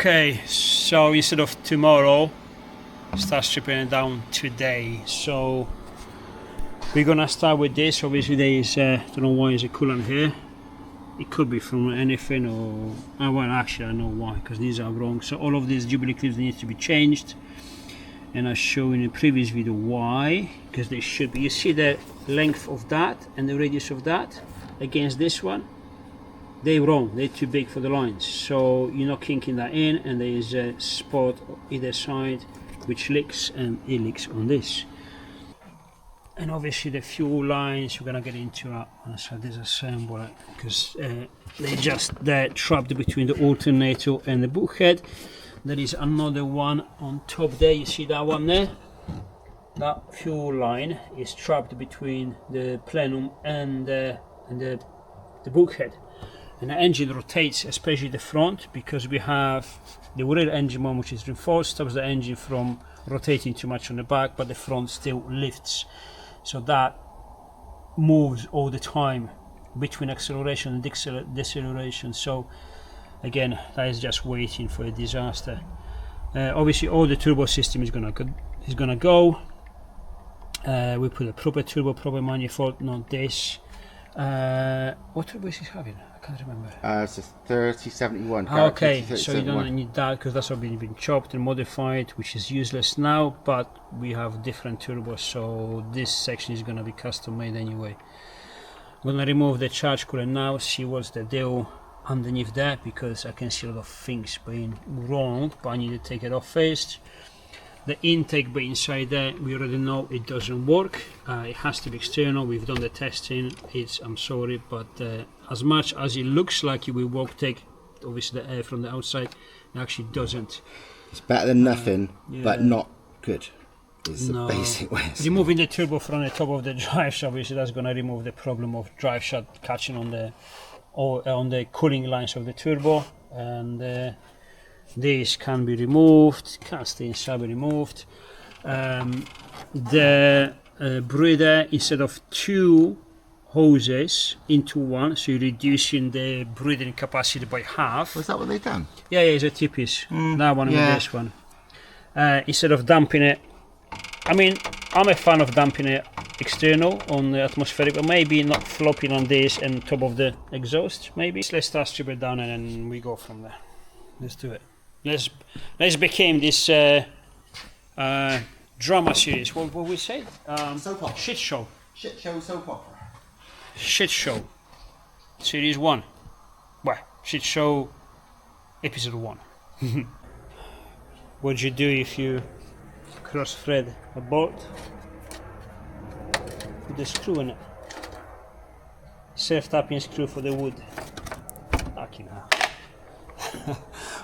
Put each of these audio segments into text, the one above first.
Okay, so instead of tomorrow, start stripping it down today. So we're gonna start with this. Obviously there is, don't know why is a coolant here. It could be from anything, or well, actually I know why, because these are wrong. So all of these jubilee clips need to be changed, and I show in the previous video why, because they should be. You see the length of that and the radius of that against this one, they're wrong, they're too big for the lines, so you're not kinking that in, and there is a spot either side which leaks, and it leaks on this. And obviously the fuel lines we're gonna get into once I disassemble it, because they're trapped between the alternator and the bulkhead. There is another one on top there, you see that one there? That fuel line is trapped between the plenum and the bulkhead. And the engine rotates, especially the front, because we have the rear engine one which is reinforced, stops the engine from rotating too much on the back, but the front still lifts. So that moves all the time between acceleration and deceleration. So again, that is just waiting for a disaster. Obviously all the turbo system is gonna go. We put a proper turbo, proper manifold, not this. What turbo is it having? I can't remember. It's a 3071. Okay, so you don't need that, because that's already been chopped and modified, which is useless now, but we have different turbos, so this section is going to be custom made anyway. I'm going to remove the charge cooler now, see what's the deal underneath that, because I can see a lot of things being wrong, but I need to take it off first. The intake bay inside there, we already know it doesn't work. It has to be external. We've done the testing. I'm sorry, but as much as it looks like it will work, take obviously the air from the outside, it actually doesn't. It's better than nothing, yeah. but not good. Is the basic way. Removing the turbo from the top of the drive shaft, obviously that's going to remove the problem of drive shaft catching on the cooling lines of the turbo, and this can be removed, can't stay inside, be removed. The breather, instead of two hoses into one, so you're reducing the breathing capacity by half. Was that what they've done? Yeah, it's a T-piece. That one and this one. Instead of dumping it, I mean, I'm a fan of dumping it external on the atmospheric, but maybe not flopping on this and top of the exhaust, maybe. Let's start strip it down and then we go from there. Let's do it. Let's become this drama series. What we say? Soap opera. Shit show. Shit show soap opera. Shit show. Series 1. Well, shit show episode 1. What do you do if you cross thread a bolt? Put the screw in it. Self-tapping screw for the wood. Fucking hell.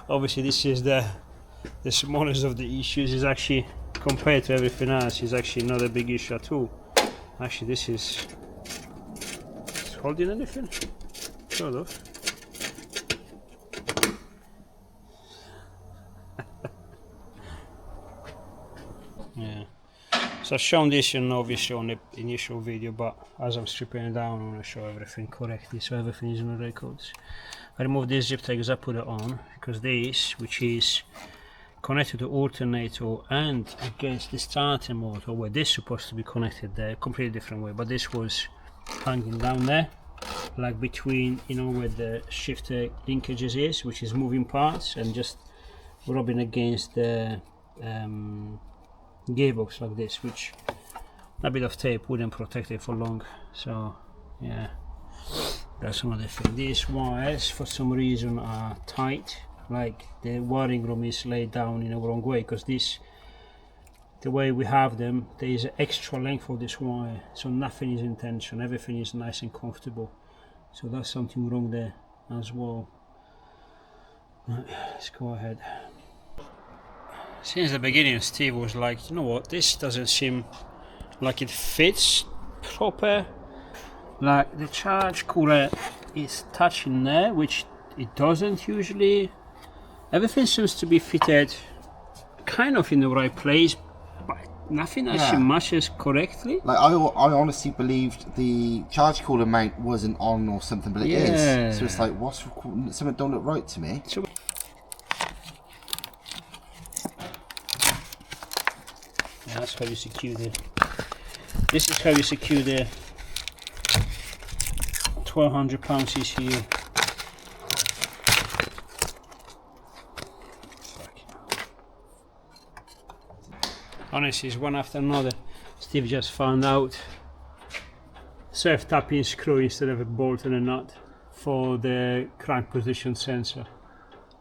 Obviously this is the smallest of the issues. Is actually, compared to everything else, is actually not a big issue at all. Actually this is holding anything? Sort of. Yeah. So I've shown this obviously on the initial video, but as I'm stripping it down I want to show everything correctly, so everything is on the records. I removed this zip tie because I put it on, because this, which is connected to alternator and against the starter motor, where this is supposed to be connected there, completely different way, but this was hanging down there, like between, you know, where the shifter linkages is, which is moving parts, and just rubbing against the gearbox like this, which a bit of tape wouldn't protect it for long. So yeah, that's another thing. These wires for some reason are tight, like the wiring room is laid down in a wrong way, because this, the way we have them, there is an extra length of this wire, so nothing is in tension, everything is nice and comfortable. So that's something wrong there as well. Right, let's go ahead. Since the beginning Steve was like, you know what, this doesn't seem like it fits proper. Like the charge cooler is touching there, which it doesn't usually. Everything seems to be fitted kind of in the right place, but nothing actually matches correctly. Like I honestly believed the charge cooler mount wasn't on or something, but it is. So it's like, something don't look right to me. So That's how you secure the. This is how you secure the 1200 pound CCU. Honestly, it's one after another. Steve just found out self-tapping screw instead of a bolt and a nut for the crank position sensor.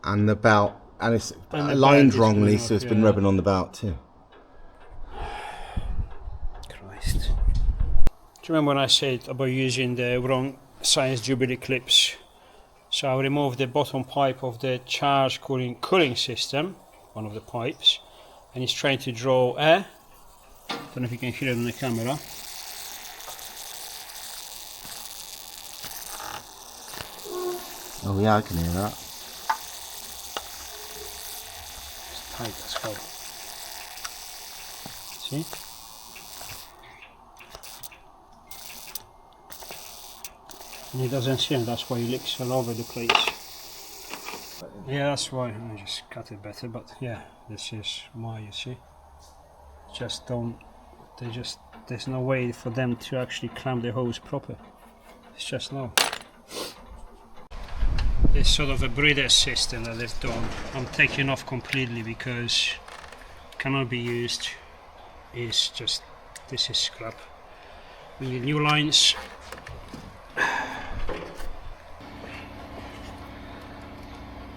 And the belt, and it's And the aligned belt is wrongly, coming so off, it's been yeah. rubbing on the belt too. Christ. Do you remember when I said about using the wrong size Jubilee clips? So I removed the bottom pipe of the charge cooling system, one of the pipes, and it's trying to draw air. Don't know if you can hear it on the camera. Oh yeah, I can hear that. It's tight as hell. See? And it doesn't seem, that's why it leaks all over the place. Yeah, that's why I just cut it better, but yeah, this is why, you see. Just don't, there's no way for them to actually clamp the hose proper. It's just no. This sort of a breather system that they've done, I'm taking off completely because it cannot be used. It's just, this is scrap. We need new lines.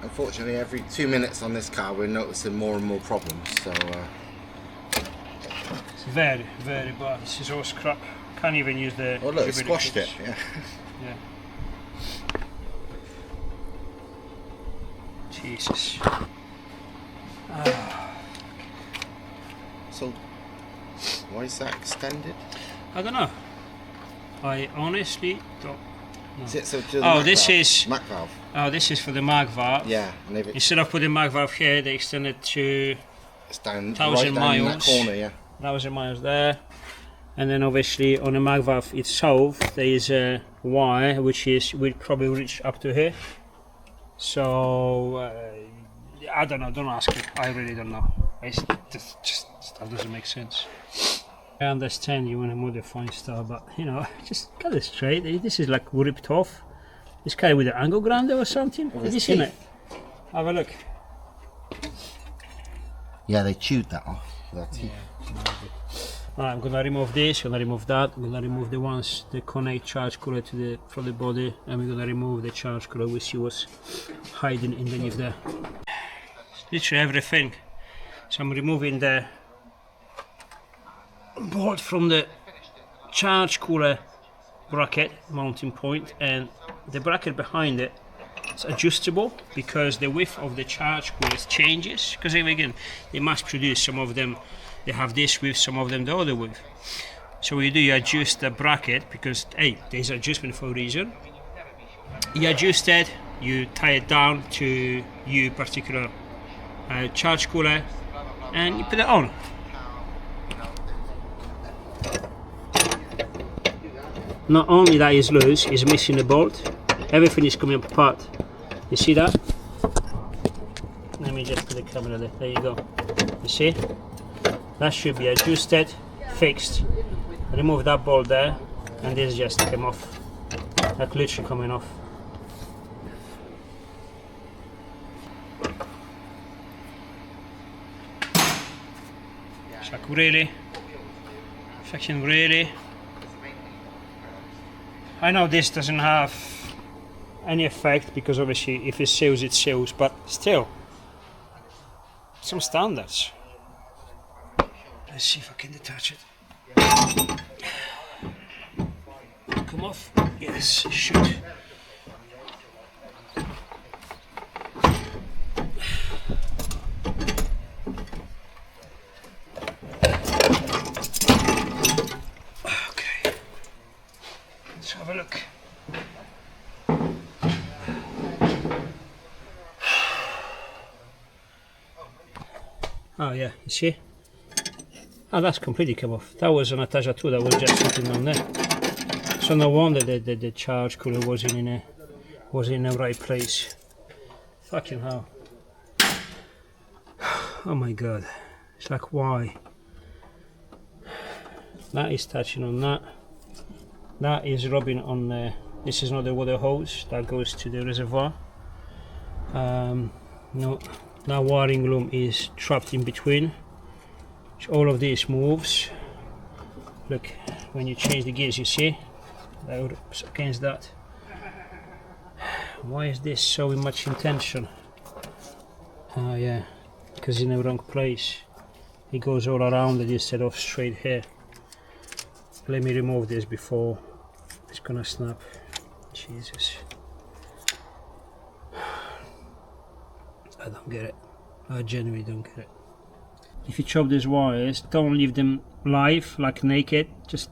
Unfortunately, every 2 minutes on this car, we're noticing more and more problems. So It's very, very bad. This is all scrap. Can't even use the. oh look, it squashed it. clips. Yeah. Yeah. Jesus. So why is that extended? I don't know. I honestly don't know. Is it so to the Oh, Mac this valve? is. Mac valve. Oh, this is for the mag valve. Yeah, and if Instead of putting mag valve here, they extend it to it's down 1,000 right down in that miles. corner, yeah. 1,000 miles there. And then obviously on the mag valve itself, there is a wire which will probably reach up to here. So I don't know. Don't ask me. I really don't know. It's just stuff doesn't make sense. I understand you want to modify stuff, but you know, just cut it straight. This is like ripped off. This guy with an angle grinder or something. Have you seen it? Have a look. Yeah, they chewed that off. That's it. Right, I'm gonna remove this. Gonna remove that. I'm gonna remove the ones the connect charge cooler to the from the body, and we're gonna remove the charge cooler. We see what's hiding underneath there. Literally everything. So I'm removing the bolt from the charge cooler bracket mounting point, and the bracket behind it. It's adjustable because the width of the charge cooler changes. Because again, they mass produce some of them. They have this width, some of them the other width. So what you do, you adjust the bracket because hey, there's adjustment for a reason. You adjust it, you tie it down to your particular charge cooler, and you put it on. Not only that is loose, it's missing the bolt. Everything is coming apart. You see that? Let me just put the camera there. There you go. You see? That should be adjusted, fixed. Remove that bolt there, and this just came off. That's literally coming off. It's like really, fucking really. I know this doesn't have any effect because obviously if it seals, it seals, but still, some standards. Let's see if I can detach it. Come off? Yes, it should. Okay, let's have a look. Oh yeah, you see? Oh, that's completely come off. That was an attacher too, that was just sitting on there. So no wonder the charge cooler wasn't in the right place. Fucking hell. Oh my god. It's like why? That is touching on that. That is rubbing on the. This is not the water hose that goes to the reservoir. No, that wiring loom is trapped in between. So all of this moves. Look, when you change the gears, you see that rubs against that. Why is this so much in tension? Oh yeah, because in the wrong place. It goes all around it instead of straight here. Let me remove this before it's gonna snap. Jesus. I don't get it. I genuinely don't get it. If you chop these wires, don't leave them live, like naked. Just.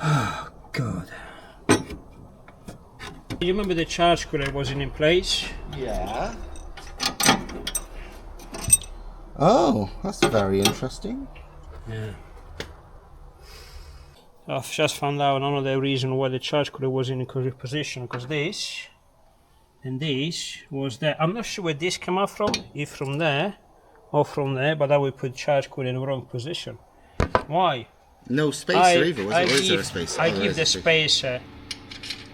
Oh, God. You remember the charge cooler wasn't in place? Yeah. Oh, that's very interesting. Yeah. I've just found out another reason why the charge cooler was in a correct position, because this and this was there. I'm not sure where this came out from, if from there or from there, but I would put charge cooler in the wrong position. Why? No spacer either, was it? Or is there a spacer? I give the spacer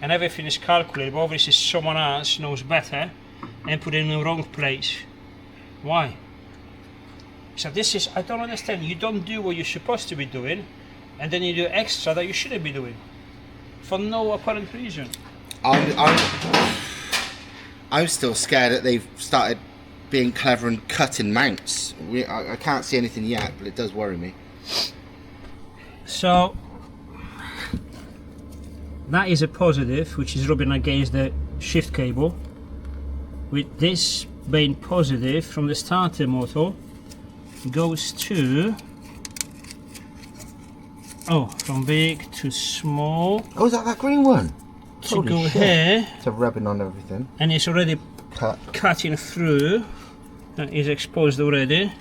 and everything is calculated, but obviously someone else knows better and put it in the wrong place. Why? So this is, I don't understand. You don't do what you're supposed to be doing, and then you do extra that you shouldn't be doing for no apparent reason. I'm still scared that they've started being clever and cutting mounts. I can't see anything yet, but it does worry me. So that is a positive, which is rubbing against the shift cable, with this being positive from the starter motor goes to, oh, from big to small. Oh, is that green one? To go here. It's rubbing on everything. And it's already cutting through. That is exposed already.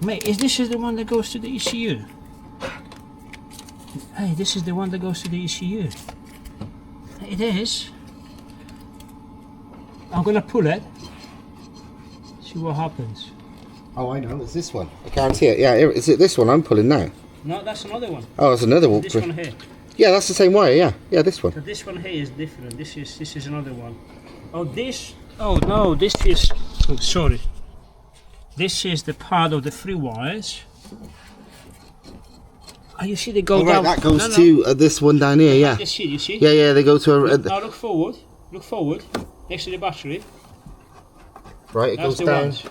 Mate, this is the one that goes to the ECU? Hey, this is the one that goes to the ECU. It is. I'm gonna pull it. See what happens. Oh, I know. It's this one. I can't see it. Yeah, is it this one I'm pulling now? No, that's another one. Oh, it's another one. This one here. Yeah, that's the same wire. Yeah, yeah, this one. So this one here is different. This is another one. Oh, this. Oh no, this is. Oh, sorry. This is the part of the three wires. Oh, you see they go down. Right, that goes to this one down here. Yeah. You see? Yeah, yeah, they go to. Now look forward. Look forward. Next to the battery. Right, it That's goes down. ones.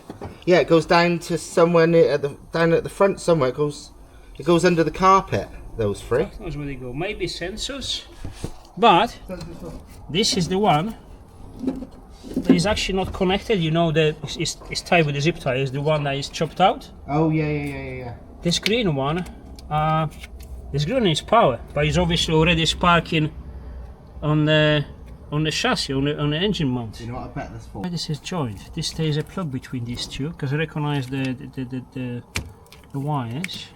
Yeah, it goes down to somewhere near down at the front somewhere. It goes under the carpet. Those three. God knows where they go. Maybe sensors, but this is the one that is actually not connected. You know that it's tied with the zip tie. Is the one that is chopped out. Oh yeah. This green one, this green is power, but it's obviously already sparking on the chassis, on the engine mount. You know what I bet that's for? Why this is joined? This stays a plug between these two, because I recognise the wires.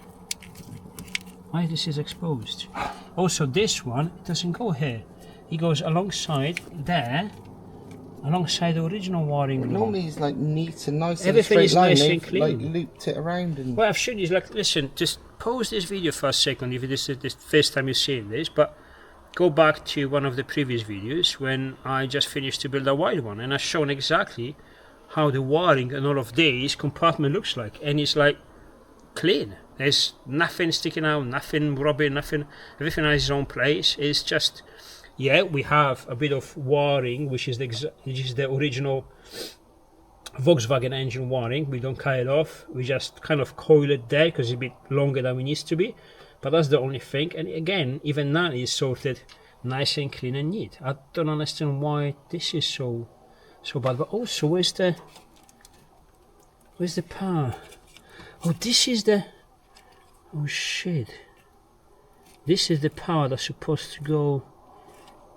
Why this is exposed? Also, this one, it doesn't go here. It goes alongside there, alongside the original wiring loom. Normally it's like neat and nice. Everything and is line. nice and They've, clean. like looped it around and. What I've shown you is like, listen, just pause this video for a second if this is the first time you're seeing this, but go back to one of the previous videos when I just finished to build a wide one, and I've shown exactly how the wiring and all of this compartment looks like, and it's like clean. There's nothing sticking out, nothing rubbing, nothing. Everything has its own place. It's just, yeah, we have a bit of wiring, which is the original Volkswagen engine wiring. We don't cut it off. We just kind of coil it there because it's a bit longer than it needs to be. But that's the only thing. And again, even that is sorted nice and clean and neat. I don't understand why this is so bad. But also, where's the power? Oh, this is the. Oh shit. This is the power that's supposed to go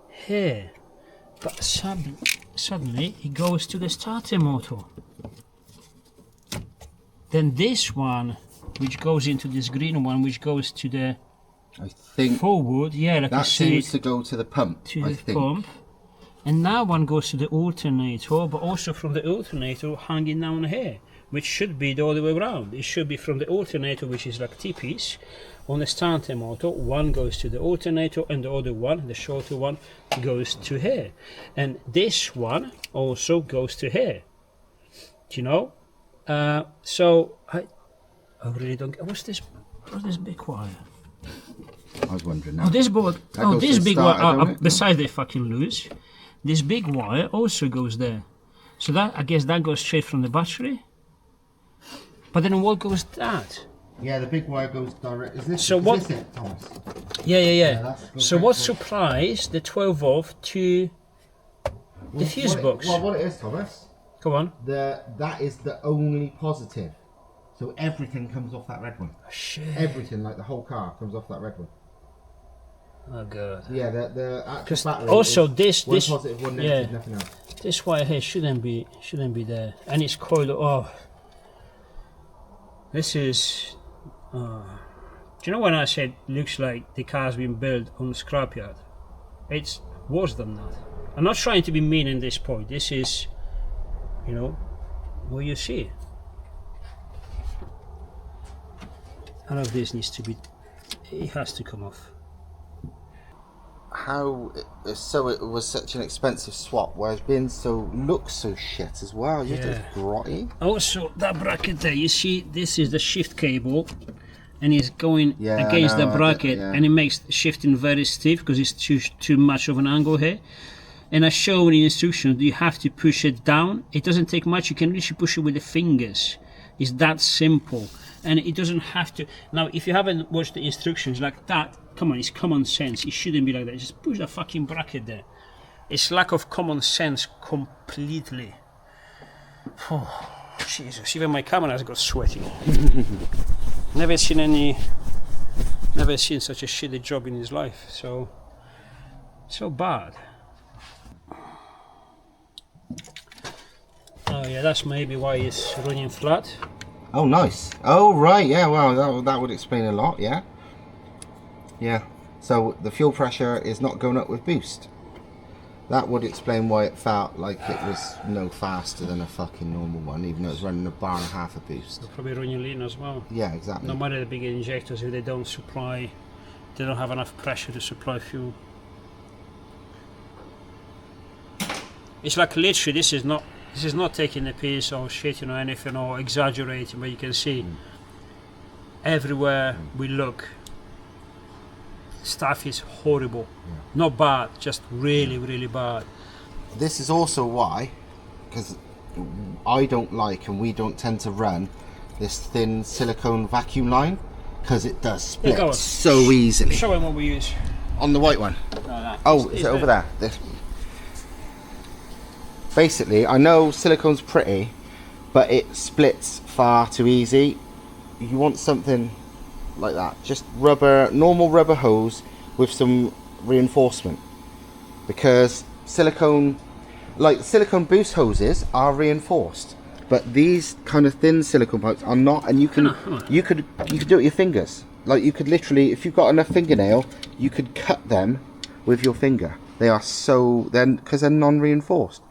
here. But suddenly it goes to the starter motor. Then this one, which goes into this green one, which goes to the I think forward, yeah, like that I said, seems to go to the pump. to I the think. pump. And now one goes to the alternator, but also from the alternator hanging down here, which should be the other way around. It should be from the alternator, which is like T-piece, on the starter motor, one goes to the alternator and the other one, the shorter one, goes to here. And this one also goes to here. Do you know? So I really don't get, what's this big wire? I was wondering that. Oh, this board, That this goes big to the starter, wire, don't it? besides they fucking loose, this big wire also goes there. So that, I guess that goes straight from the battery. But then what goes that? Yeah, the big wire goes direct. Is this, So is what- this it, Thomas? Yeah. that's So good. what supplies the 12 volt to the fuse box? What it is, Thomas, Come on. that is the only positive. So everything comes off that red one. Oh, shit. Everything, like the whole car, comes off that red one. Oh god. Yeah, the actual Because battery also is one this positive, one negative, nothing else. this wire here shouldn't be there, and it's coiled. Oh, this is. Do you know when I said looks like the car's been built on the scrapyard? It's worse than that. I'm not trying to be mean in this point. This is, you know, what you see. All of this needs to be. It has to come off. So it was such an expensive swap, whereas being looks so shit as well. You're just grotty. Also, that bracket there, you see, this is the shift cable, and it's going Yeah, against I know, the bracket, yeah. and it makes shifting very stiff because it's too much of an angle here. And I show in the instructions, you have to push it down. It doesn't take much. You can literally push it with the fingers. It's that simple, and it doesn't have to. Now, if you haven't watched the instructions like that, come on, it's common sense. It shouldn't be like that. Just push that fucking bracket there. It's lack of common sense completely. Oh, Jesus, even my camera has got sweaty. Never seen such a shitty job in his life. So bad. Oh yeah, that's maybe why it's running flat. Oh, nice. Oh, right. Yeah. Well, that would explain a lot. Yeah. Yeah. So the fuel pressure is not going up with boost. That would explain why it felt like it was no faster than a fucking normal one, even though it's running a bar and a half of boost. They're probably running lean as well. Yeah, exactly. No matter the big injectors, if they don't have enough pressure to supply fuel. It's like literally, this is not taking the piss or shitting or anything or exaggerating, but you can see everywhere we look, stuff is horrible. Not bad, just really, really bad. This is also why, because I don't like and we don't tend to run this thin silicone vacuum line, because it does split go on. so easily. Show them what we use. On the white one. Oh, is it over there? This. Basically, I know silicone's pretty, but it splits far too easy. You want something like that. Just normal rubber hose with some reinforcement. Because silicone boost hoses are reinforced. But these kind of thin silicone pipes are not, and you could do it with your fingers. Like you could literally, if you've got enough fingernail, you could cut them with your finger. They are because they're non-reinforced.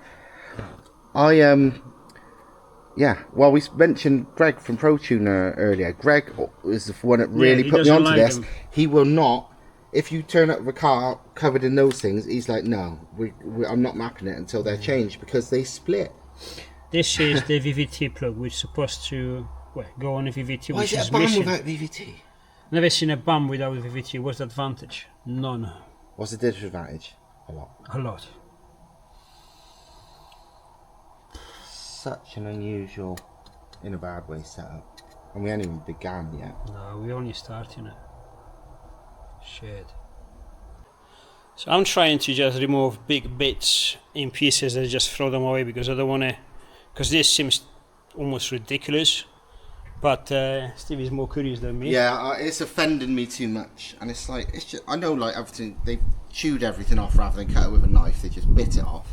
Well, we mentioned Greg from ProTuner earlier. Greg is the one that really put me onto this. them. He will not, if you turn up a car covered in those things, he's like, no, I'm not mapping it until they're changed because they split. This is the VVT plug, which is supposed to go on a VVT, Why which is is it a BAM missing. without VVT? Never seen a BAM without VVT. What's the advantage? None. What's the disadvantage? A lot. A lot. Such an unusual, in a bad way, setup. And we ain't even began yet. No, we're only starting it. Shit. So I'm trying to just remove big bits in pieces and just throw them away because I don't want to, because this seems almost ridiculous. But Steve is more curious than me. Yeah, it's offending me too much. And it's like, I know like everything, they chewed everything off rather than cut it with a knife, they just bit it off.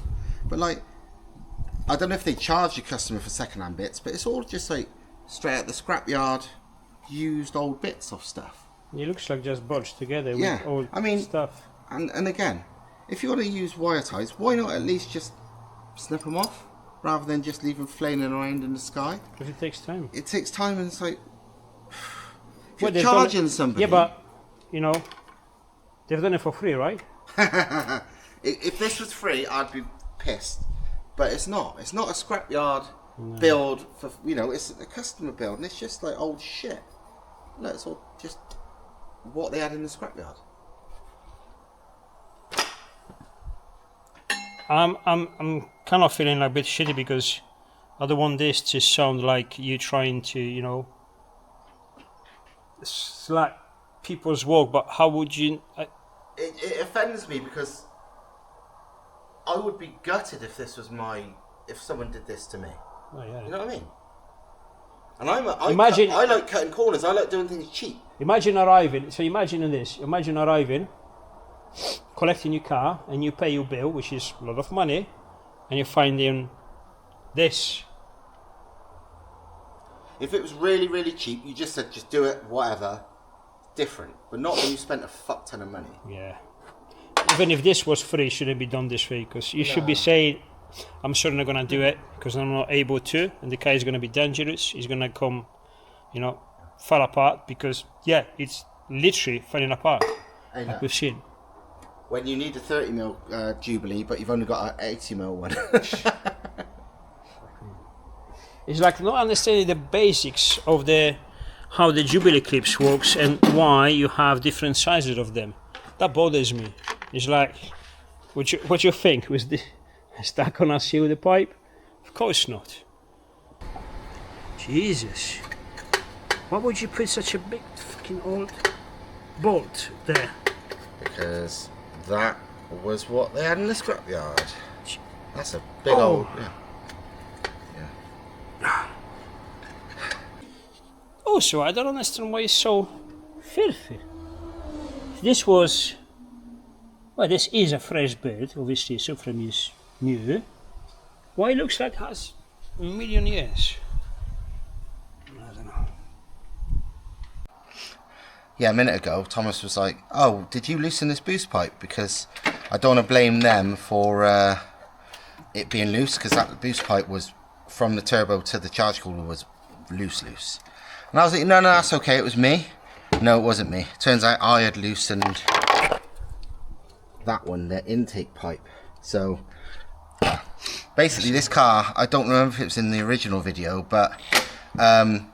But like, I don't know if they charge your customer for second-hand bits, but it's all just like straight at the scrapyard, used old bits of stuff. It looks like just bodged together with old stuff. And again, if you want to use wire ties, why not at least just snip them off rather than just leave them flailing around in the sky? Because it takes time. It takes time, and it's like if Well, you're charging somebody. Yeah, but you know, they've done it for free, right? If this was free, I'd be pissed. But it's not. It's not a scrapyard build for, you know, it's a customer build, and it's just like old shit. No, it's all just what they had in the scrapyard. I'm kind of feeling like a bit shitty because I don't want this to sound like you trying to, you know, slack people's work. But how would you? It offends me because I would be gutted if this was if someone did this to me. Oh, yeah. You know what I mean? And I like cutting corners. I like doing things cheap. Imagine arriving. So imagine this. Imagine arriving, collecting your car, and you pay your bill, which is a lot of money, and you're finding this. If it was really, really cheap, you just said, just do it, whatever. Different, but not when you spent a fuck ton of money. Yeah. Even if this was free, it shouldn't be done this way, because you should be saying, I'm sure not gonna do it because I'm not able to, and the car is gonna be dangerous. It's gonna come, you know, fall apart because it's literally falling apart, like we've seen. When you need a 30mm Jubilee, but you've only got an 80mm one. It's like not understanding the basics of how the Jubilee clips works and why you have different sizes of them. That bothers me. It's like, what you think was the stuck on a seal with the pipe? Of course not. Jesus, why would you put such a big fucking old bolt there? Because that was what they had in the scrapyard. That's a big old. Yeah. Also, I don't understand why it's so filthy. This was, well, this is a fresh build. Obviously, subframe is new. Why it looks like it has a million years? I don't know. Yeah, a minute ago, Thomas was like, "Oh, did you loosen this boost pipe?" Because I don't want to blame them for it being loose, because that boost pipe was from the turbo to the charge cooler was loose. And I was like, no, that's okay, it was me. No, it wasn't me. Turns out I had loosened that one, the intake pipe. So basically this car, I don't remember if it was in the original video, but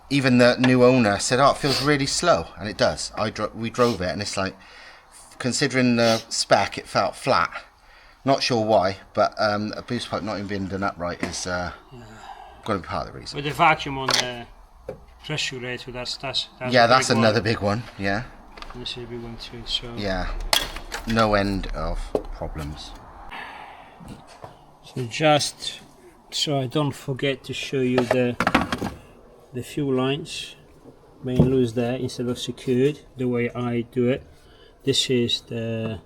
even the new owner said, oh, it feels really slow, and it does. We drove it, and it's like, considering the spec, it felt flat. Not sure why, but a boost pipe not even being done upright is going to be part of the reason. With the vacuum on the pressure regulator, that's yeah, that's another big one. Yeah. This is a big one too. So yeah, no end of problems. So just so I don't forget to show you the fuel lines being loose there instead of secured the way I do it. This is the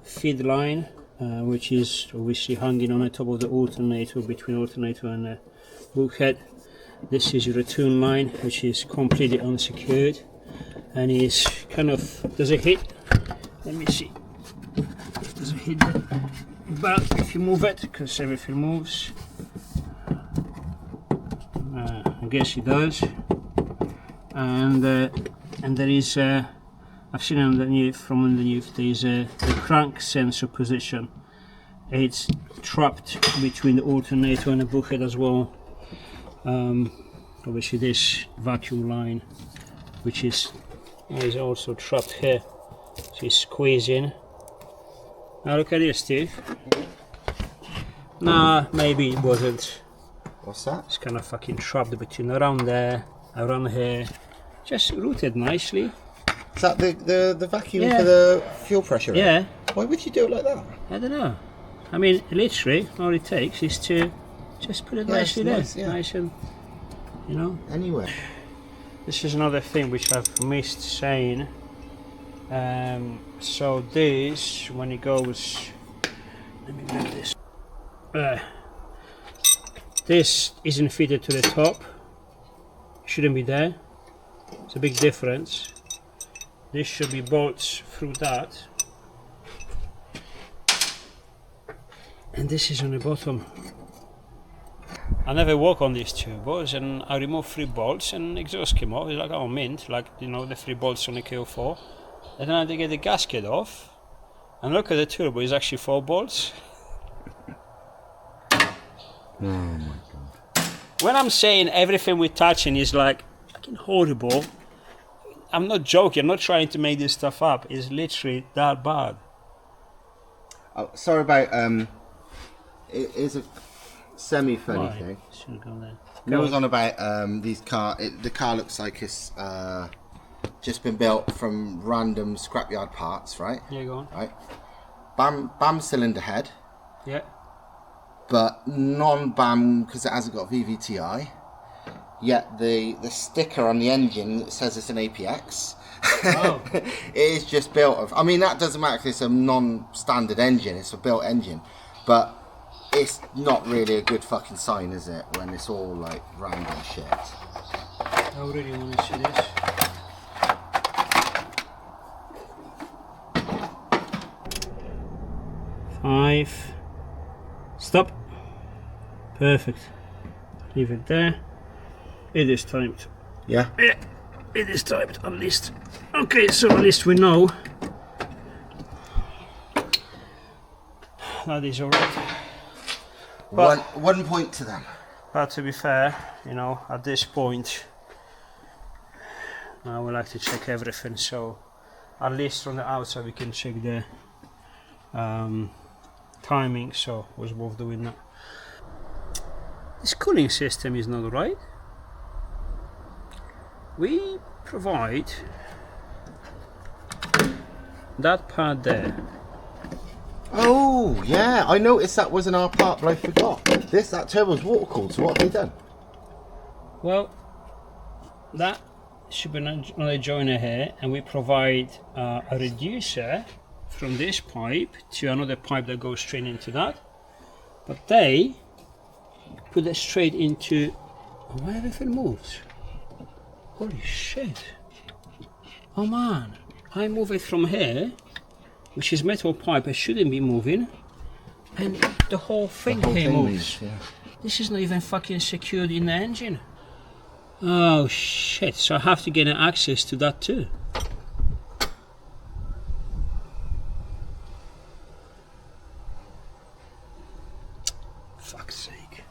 feed line, which is obviously hanging on the top of the alternator, between alternator and the bulkhead. This is your return line, which is completely unsecured, and is kind of, does it hit? Let me see. Does it hit the belt if you move it? Because everything moves. I guess it does. And there is I've seen underneath, from underneath, there is the crank sensor position. It's trapped between the alternator and the bulkhead as well. Obviously this vacuum line, which is also trapped here, so it's squeezing. Now look at this, Steve. Nah, maybe it wasn't. What's that? It's kind of fucking trapped between around there, around here. Just routed nicely. Is that the vacuum for the fuel pressure? Yeah. Why would you do it like that? I don't know. I mean, literally, all it takes is to just put it nicely there. Nice and, you know. Anyway. This is another thing which I've missed saying. So this, when it goes, let me grab this. This isn't fitted to the top. Shouldn't be there. It's a big difference. This should be bolts through that. and this is on the bottom. I never work on these turbos, and I removed 3 bolts and exhaust came off. It's like, oh, mint, like, you know, the 3 bolts on the KO4. And then I had to get the gasket off, and look at the turbo, it's actually 4 bolts. Oh my god. When I'm saying everything we're touching is like fucking horrible, I'm not joking, I'm not trying to make this stuff up. It's literally that bad. Oh, sorry about, it is a semi-funny thing. Should've gone there. No one's on about these the car looks like it's just been built from random scrapyard parts, right? Yeah, go on. Right. BAM cylinder head. Yeah. But non-BAM because it hasn't got VVTi. Yet the sticker on the engine says it's an APX. Oh. It is just built of. I mean, that doesn't matter because it's a non-standard engine. It's a built engine, but it's not really a good fucking sign, is it? When it's all like random shit. I really want to see this. Five. Stop. Perfect. Leave it there. It is timed. Yeah. Yeah, it is timed at least. Okay, so at least we know that is alright. One point to them. But to be fair, you know, at this point, I would like to check everything. So at least from the outside we can check the timing. So it was worth doing that. This cooling system is not right. We provide that part there. Oh yeah, I noticed that wasn't our part, but I forgot. That turbo's water cooled. So what have they done? Well, that should be another joiner here, and we provide a reducer from this pipe to another pipe that goes straight into that. But they put it straight into where everything moves. Holy shit! Oh man, I move it from here, which is metal pipe. It shouldn't be moving, and the whole thing here moves. Yeah. This is not even fucking secured in the engine. Oh shit, so I have to get access to that too. Fuck's sake.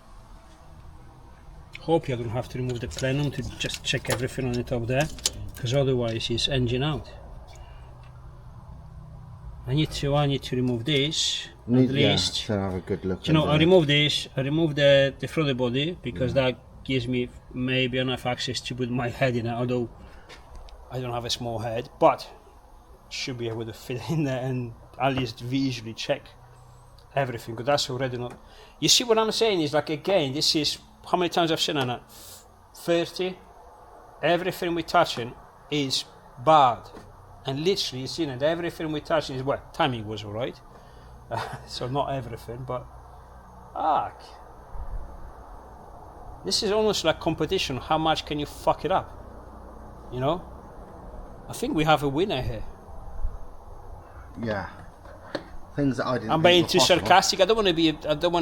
Hope you don't have to remove the plenum to just check everything on the top there, because otherwise it's engine out. I need to remove this at least. So have a good look. You know, I remove this, I remove the throttle body because that gives me maybe enough access to put my head in it, although I don't have a small head, but should be able to fit in there and at least visually check everything, because that's already not. You see what I'm saying is, like, again, this is how many times I've seen on it? 30. Everything we're touching is bad. And literally, you've seen it, everything we're touching is, well, timing was alright. So not everything, but fuck. This is almost like competition. How much can you fuck it up? You know? I think we have a winner here. Yeah. Things that I didn't. I'm being too sarcastic. I don't want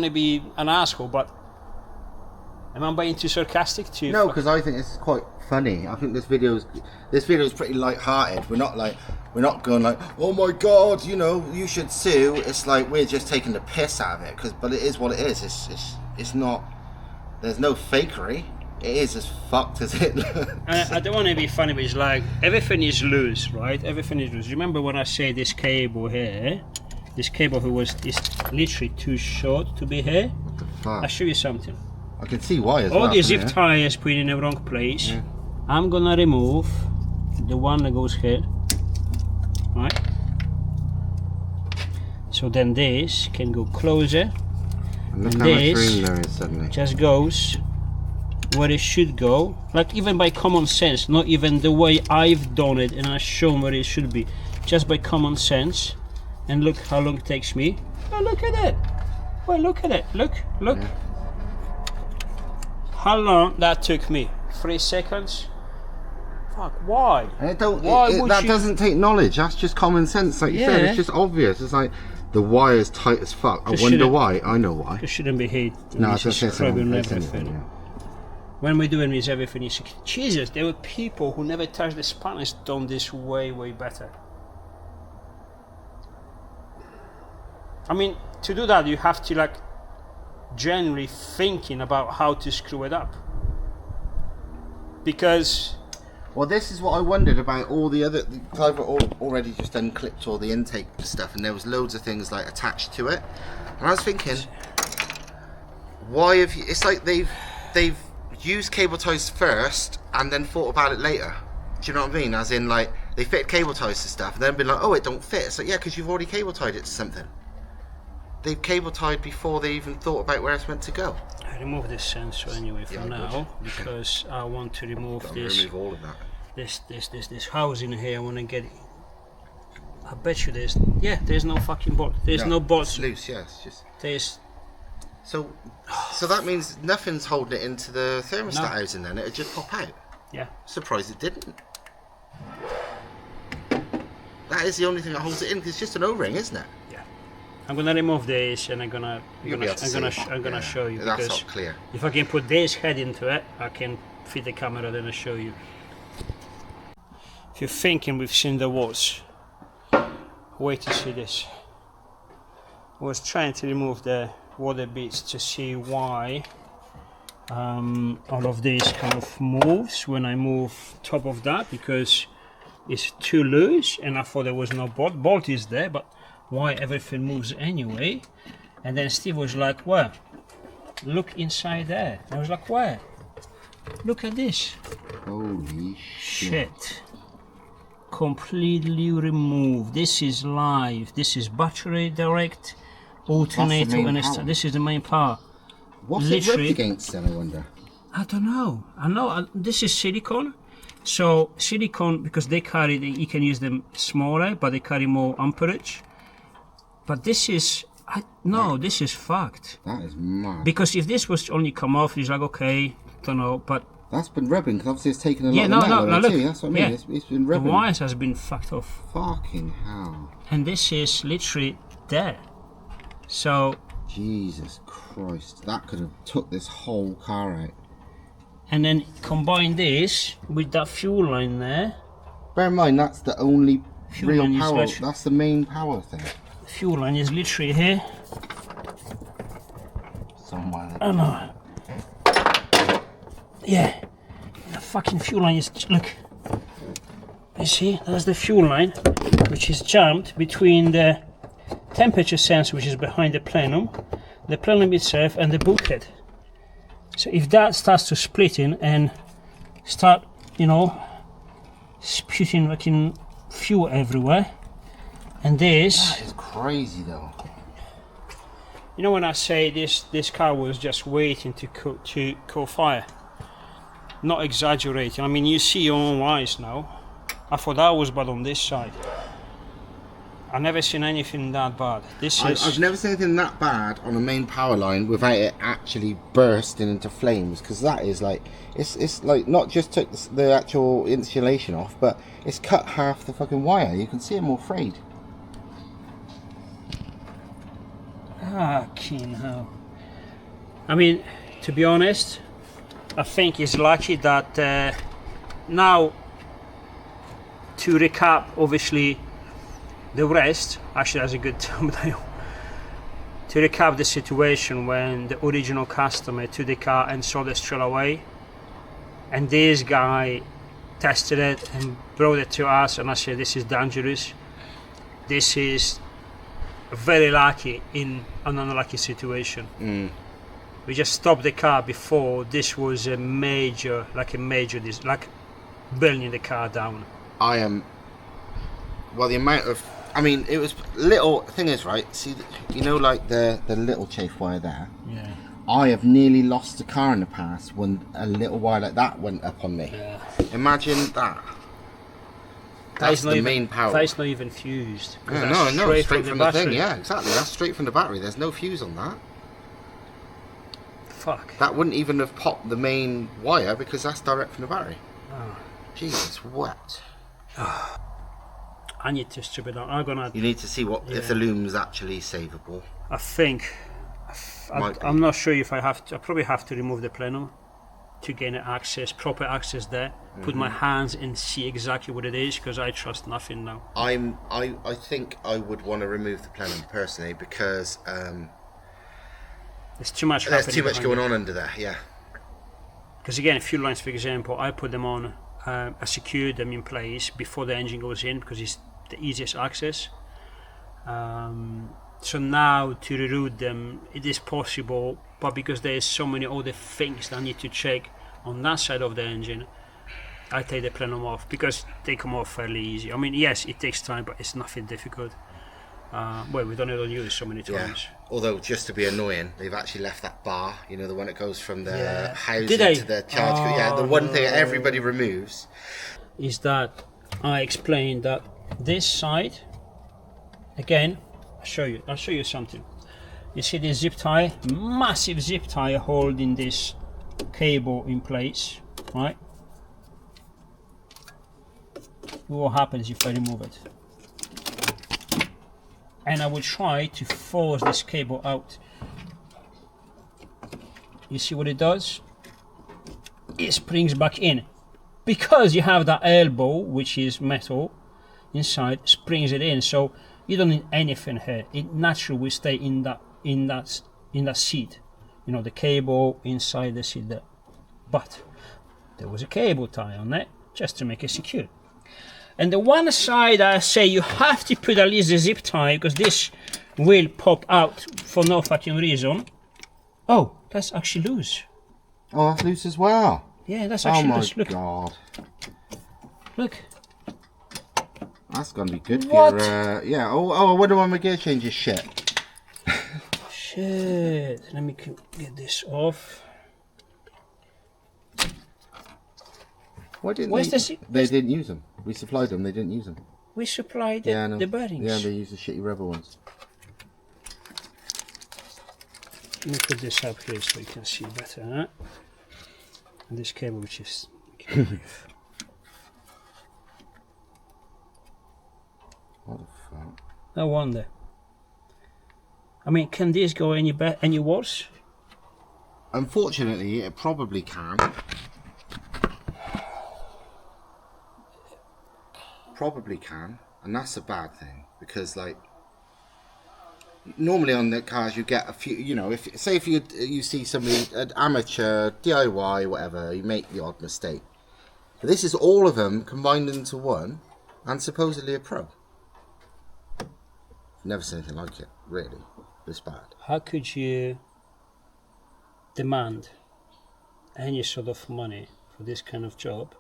to be an asshole, but am I being too sarcastic to? No, because I think it's quite funny. I think this video is pretty light-hearted. We're not going like, oh my god, you know, you should sue. It's like we're just taking the piss out of it, but it is what it is. It's not. There's no fakery. It is as fucked as it looks. I don't want to be funny, but it's like everything is loose, right? Everything is loose. Remember when I say this cable here? This cable here is literally too short to be here. What the fuck? I'll show you something. I can see why as all well. All the zip ties put in the wrong place. Yeah. I'm gonna remove the one that goes here, right? So then this can go closer, and look how much room there is suddenly. Just goes where it should go, like even by common sense, not even the way I've done it and I've shown where it should be, just by common sense. And look how long it takes me. Oh, look at it. Well, look at it. Look. Yeah. How long that took me? 3 seconds? Fuck, why? And that doesn't take knowledge, that's just common sense, like you said, it's just obvious. It's like, The wire's tight as fuck. I wonder why. I know why. It shouldn't be heat. No, it's just everything. Yeah. When we're doing this, everything is... Jesus, there were people who never touched the Spanish done this way, way better. I mean, to do that, you have to like generally thinking about how to screw it up. Because... Well, this is what I wondered about all the other... I've already just unclipped all the intake stuff, and there was loads of things like attached to it. And I was thinking, why have you... It's like they've used cable ties first and then thought about it later. Do you know what I mean? As in, like, they fit cable ties to stuff and then been like, oh, it don't fit. It's like, yeah, because you've already cable tied it to something. They've cable tied before they even thought about where it's meant to go. I remove this sensor anyway for now because I want to remove this. Remove all of that. This housing here. I want to get. I bet you there's no fucking bolt. There's no bolts. It's loose. Yes, just. There's. So that means nothing's holding it into the thermostat housing. Then it'd just pop out. Yeah. Surprised it didn't. That is the only thing that holds it in. 'Cause it's just an O-ring, isn't it? I'm gonna remove this and I'm gonna show you, that's because not clear. If I can put this head into it, I can fit the camera then I'll show you. If you're thinking we've seen the walls, wait to see this. I was trying to remove the water beads to see why all of this kind of moves when I move top of that, because it's too loose and I thought there was no bolt. Bolt is there, but why everything moves anyway? And then Steve was like, well, look inside there. I was like, where? Look at this. Holy shit. Completely removed. This is live. This is battery direct alternator, and this is the main power. What's it rubbed against then, I wonder? I don't know. I know this is silicone. So silicone, because they carry, you can use them smaller, but they carry more amperage. But this is, this is fucked. That is mad. Because if this was only come off, it's like, okay, don't know, but... That's been rubbing, because obviously it's taken a lot of metal look, too. That's what I mean, it's been rubbing. The wires has been fucked off. Fucking hell. And this is literally there. So... Jesus Christ, that could have took this whole car out. And then combine this with that fuel line there. Bear in mind, that's the only fuel real power, that's the main power thing. Fuel line is literally here. Somewhere. Oh no. Yeah. The fucking fuel line is, look. You see, that's the fuel line, which is jammed between the temperature sensor, which is behind the plenum itself, and the bulkhead. So if that starts to splitting and start, spewing fucking fuel everywhere, and this... That is crazy though. You know when I say this car was just waiting to cool fire? Not exaggerating. I mean, you see your own eyes now. I thought that was bad on this side. I've never seen anything that bad. I've never seen anything that bad on a main power line without it actually bursting into flames, because that is like, it's like not just took the actual insulation off, but it's cut half the fucking wire. You can see them all frayed. Fucking hell. I mean, to be honest, I think it's lucky that now, to recap, obviously, the rest, actually that's a good thumbnail. To recap the situation when the original customer took the car and sold it straight away, and this guy tested it and brought it to us, and I said, this is dangerous. This is very lucky in an unlucky situation. We just stopped the car before this was a major, like burning the car down. Well, the amount of, I mean, it was little, thing is, right, see, like the little chafe wire there? Yeah. I have nearly lost a car in the past when a little wire like that went up on me. Yeah. Imagine that. That's the main power. That's not even fused. Yeah, no, straight from the thing, yeah, exactly, that's straight from the battery, there's no fuse on that. Fuck. That wouldn't even have popped the main wire because that's direct from the battery. Oh. Jesus, what? I need to strip it down. I'm gonna. You need to see what if the loom's actually savable. I think. I'm not sure if I have to. I probably have to remove the plenum to gain access, proper access there. Put my hands and see exactly what it is, because I trust nothing now. I think I would want to remove the plenum personally, because there's too much. There's too much going on under there. Yeah. Because again, fuel lines, for example, I put them on. I secured them in place before the engine goes in, because it's the easiest access. So now to reroute them, it is possible, but because there is so many other things that I need to check on that side of the engine, I take the plenum off, because they come off fairly easy. I mean, yes, it takes time, but it's nothing difficult. Well, we've done it on you so many times. Yeah. Although, just to be annoying, they've actually left that bar, you know, the one that goes from the housing to the charge. Yeah, the one thing everybody removes is that I explained that this side, again, I'll show you something. You see this zip tie, massive zip tie holding this cable in place, right? What happens if I remove it? And I will try to force this cable out. You see what it does? It springs back in, because you have that elbow, which is metal inside, springs it in. So you don't need anything here. It naturally will stay in that seat. You know, the cable inside the seat there. But there was a cable tie on it just to make it secure. And the one side I say you have to put at least a zip tie, because this will pop out for no fucking reason. Oh, that's actually loose. Oh, that's loose as well. Yeah, that's actually loose. Look. God. Look. That's gonna be good What? for yeah. Oh, I wonder why my gear changes shit. Shit. Let me get this off. Why didn't Where's they didn't use them. We supplied them, they didn't use them. We supplied the bearings. Yeah, they used the shitty rubber ones. Let me put this up here so you can see better, huh? And this cable, which is What the fuck? no wonder. I mean, can this go any worse? Unfortunately, it probably can. Probably can, and that's a bad thing, because like normally on the cars you get a few, you know, if you see somebody, an amateur DIY whatever, you make the odd mistake, but this is all of them combined into one, and supposedly a pro. Never seen anything like it, really, this bad. How could you demand any sort of money for this kind of job?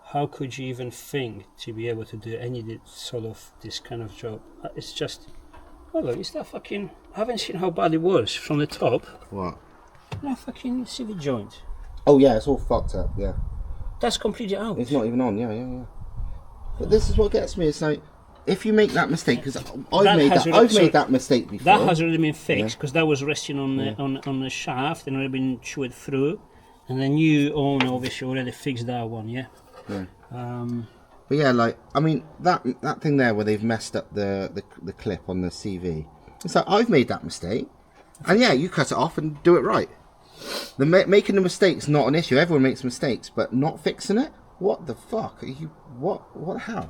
How could you even think to be able to do any sort of this kind of job? It's just, oh look, is that fucking, I haven't seen how bad it was from the top. What? No, fucking see the joint. Oh yeah, it's all fucked up, yeah. That's completely out. It's not even on, yeah. But this is what gets me, it's like, if you make that mistake, because I've made that mistake before. That has already been fixed, because that was resting on the shaft and already been chewed through, and the new owner obviously already fixed that one, yeah. Yeah. But yeah, like, I mean, that thing there where they've messed up the clip on the CV, it's like, I've made that mistake, and yeah, you cut it off and do it right. Making the mistake's not an issue. Everyone makes mistakes, but not fixing it? What the fuck? Are you, what, how?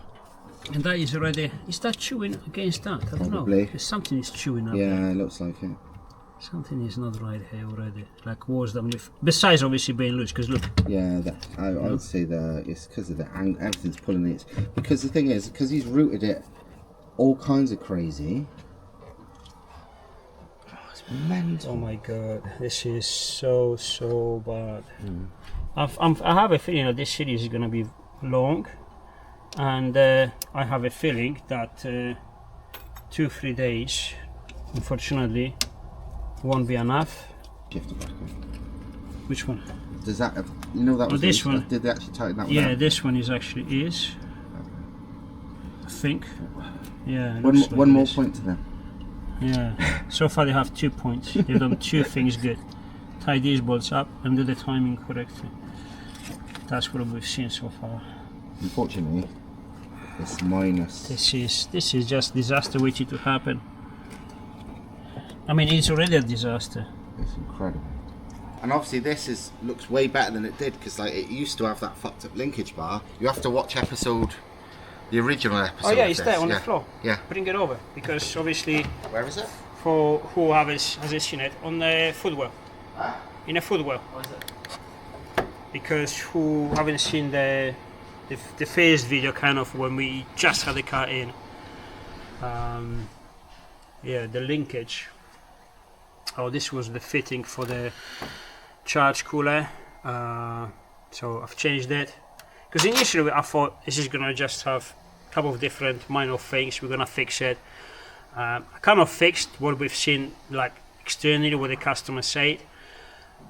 And that is already, is that chewing against that? I don't Probably. know, because something is chewing up. Yeah, there. it looks like it. Something is not right here already, like worse than besides obviously being loose, because look. Yeah, I would say that it's because of the angle, everything's pulling it. Because the thing is, because he's routed it all kinds of crazy. Oh, it's mental. Oh my god, this is so bad. I have a feeling that this series is going to be long, and I have a feeling that 2-3 days, unfortunately, won't be enough. Which one? Does that, you know, that was this one. Did they actually tighten that one? Yeah, out? this one is actually is. I think. Yeah. One more point to them. Yeah. So far they have 2 points. They've done 2 things good. Tie these bolts up and do the timing correctly. That's what we've seen so far. Unfortunately, It's minus. This is just disaster waiting to happen. I mean, it's already a disaster. It's incredible. And obviously this looks way better than it did, because like it used to have that fucked up linkage bar. You have to watch the original episode. Oh yeah, it's there on the floor. Yeah. Bring it over, because obviously Where is it? for who hasn't seen it, on the footwell. Huh? In a footwell. What is it? Because who haven't seen the first video, kind of when we just had the car in. Yeah, the linkage. Oh, this was the fitting for the charge cooler. So I've changed it. Because initially I thought this is gonna just have a couple of different minor things. We're gonna fix it. I kind of fixed what we've seen, like externally, what the customer said.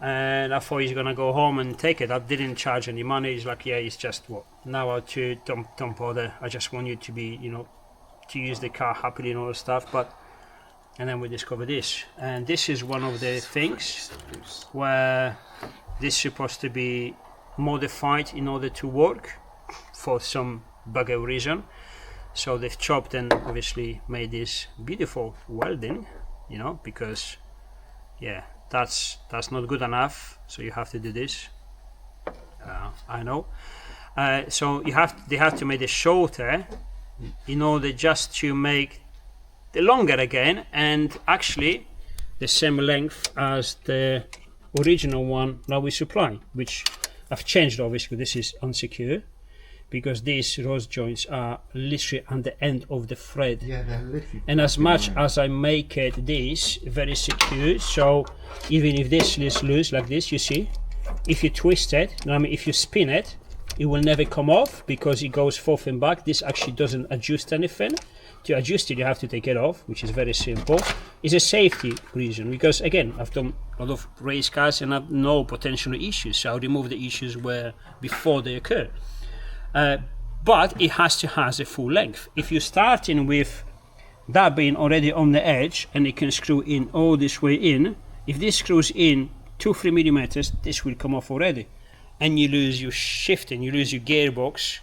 And I thought he's gonna go home and take it. I didn't charge any money. He's like, yeah, it's just what now or two. Don't bother. I just want you to be, to use the car happily and all the stuff. And then we discovered this, and this is one of the things where this is supposed to be modified in order to work for some bugger reason. So they've chopped and obviously made this beautiful welding, because yeah, that's not good enough. So you have to do this. I know. So they have to make it shorter in order just to make the longer again, and actually the same length as the original one that we supply, which I've changed obviously. This is unsecure because these rose joints are literally on the end of the thread. Yeah, they're literally. And as much as I make it this very secure, so even if this is loose like this, you see, if you twist it, if you spin it, it will never come off because it goes forth and back. This actually doesn't adjust anything. To adjust it, you have to take it off, which is very simple. It's a safety reason because, again, I've done a lot of race cars and I've no potential issues, so I'll remove the issues before they occur. But it has to have a full length. If you're starting with that being already on the edge and it can screw in all this way in, if this screws in 2-3 millimeters, this will come off already. And you lose your shifting, you lose your gearbox,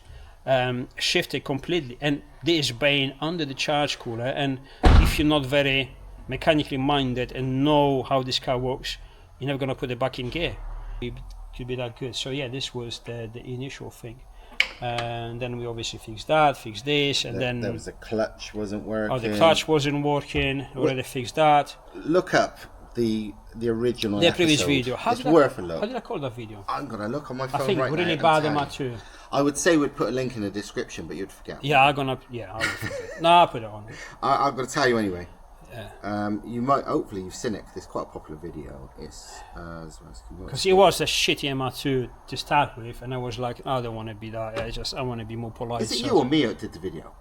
shift it completely, and this being under the charge cooler, and if you're not very mechanically minded and know how this car works, you're never going to put it back in gear. It could be that good. So yeah, this was the initial thing, and then we obviously fixed this, and then there was a clutch wasn't working. Oh, the clutch wasn't working. Already fixed that. Look up the original the episode. Previous video. It's worth a look. How did I call that video? I'm gonna look on my phone I think right really now. bad MR2. I would say we'd put a link in the description, but you'd forget. Yeah, I will forget. No, I'll put it on. I'm gonna tell you anyway. Yeah. You might, hopefully you've seen it, 'cause it's quite a popular video. It's because it was a shitty MR2 to start with, and I was like, I don't want to be that. I want to be more polite. Is it you or me that did the video?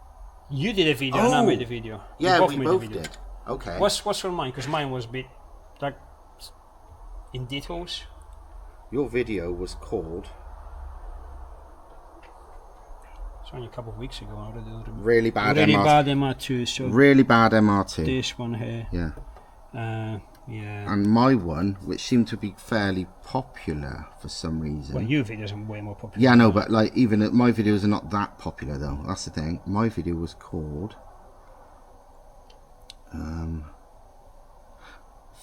You did a video and I made a video. Yeah, we made both a video. did. Okay. What's for mine? Because mine was a bit like in details. Your video was called. It's only a couple of weeks ago. I already remember. Really bad MR2. So really bad MR2. This one here. Yeah. Yeah. And my one, which seemed to be fairly popular for some reason. Well, your videos are way more popular. Yeah, no, but like even my videos are not that popular though. That's the thing. My video was called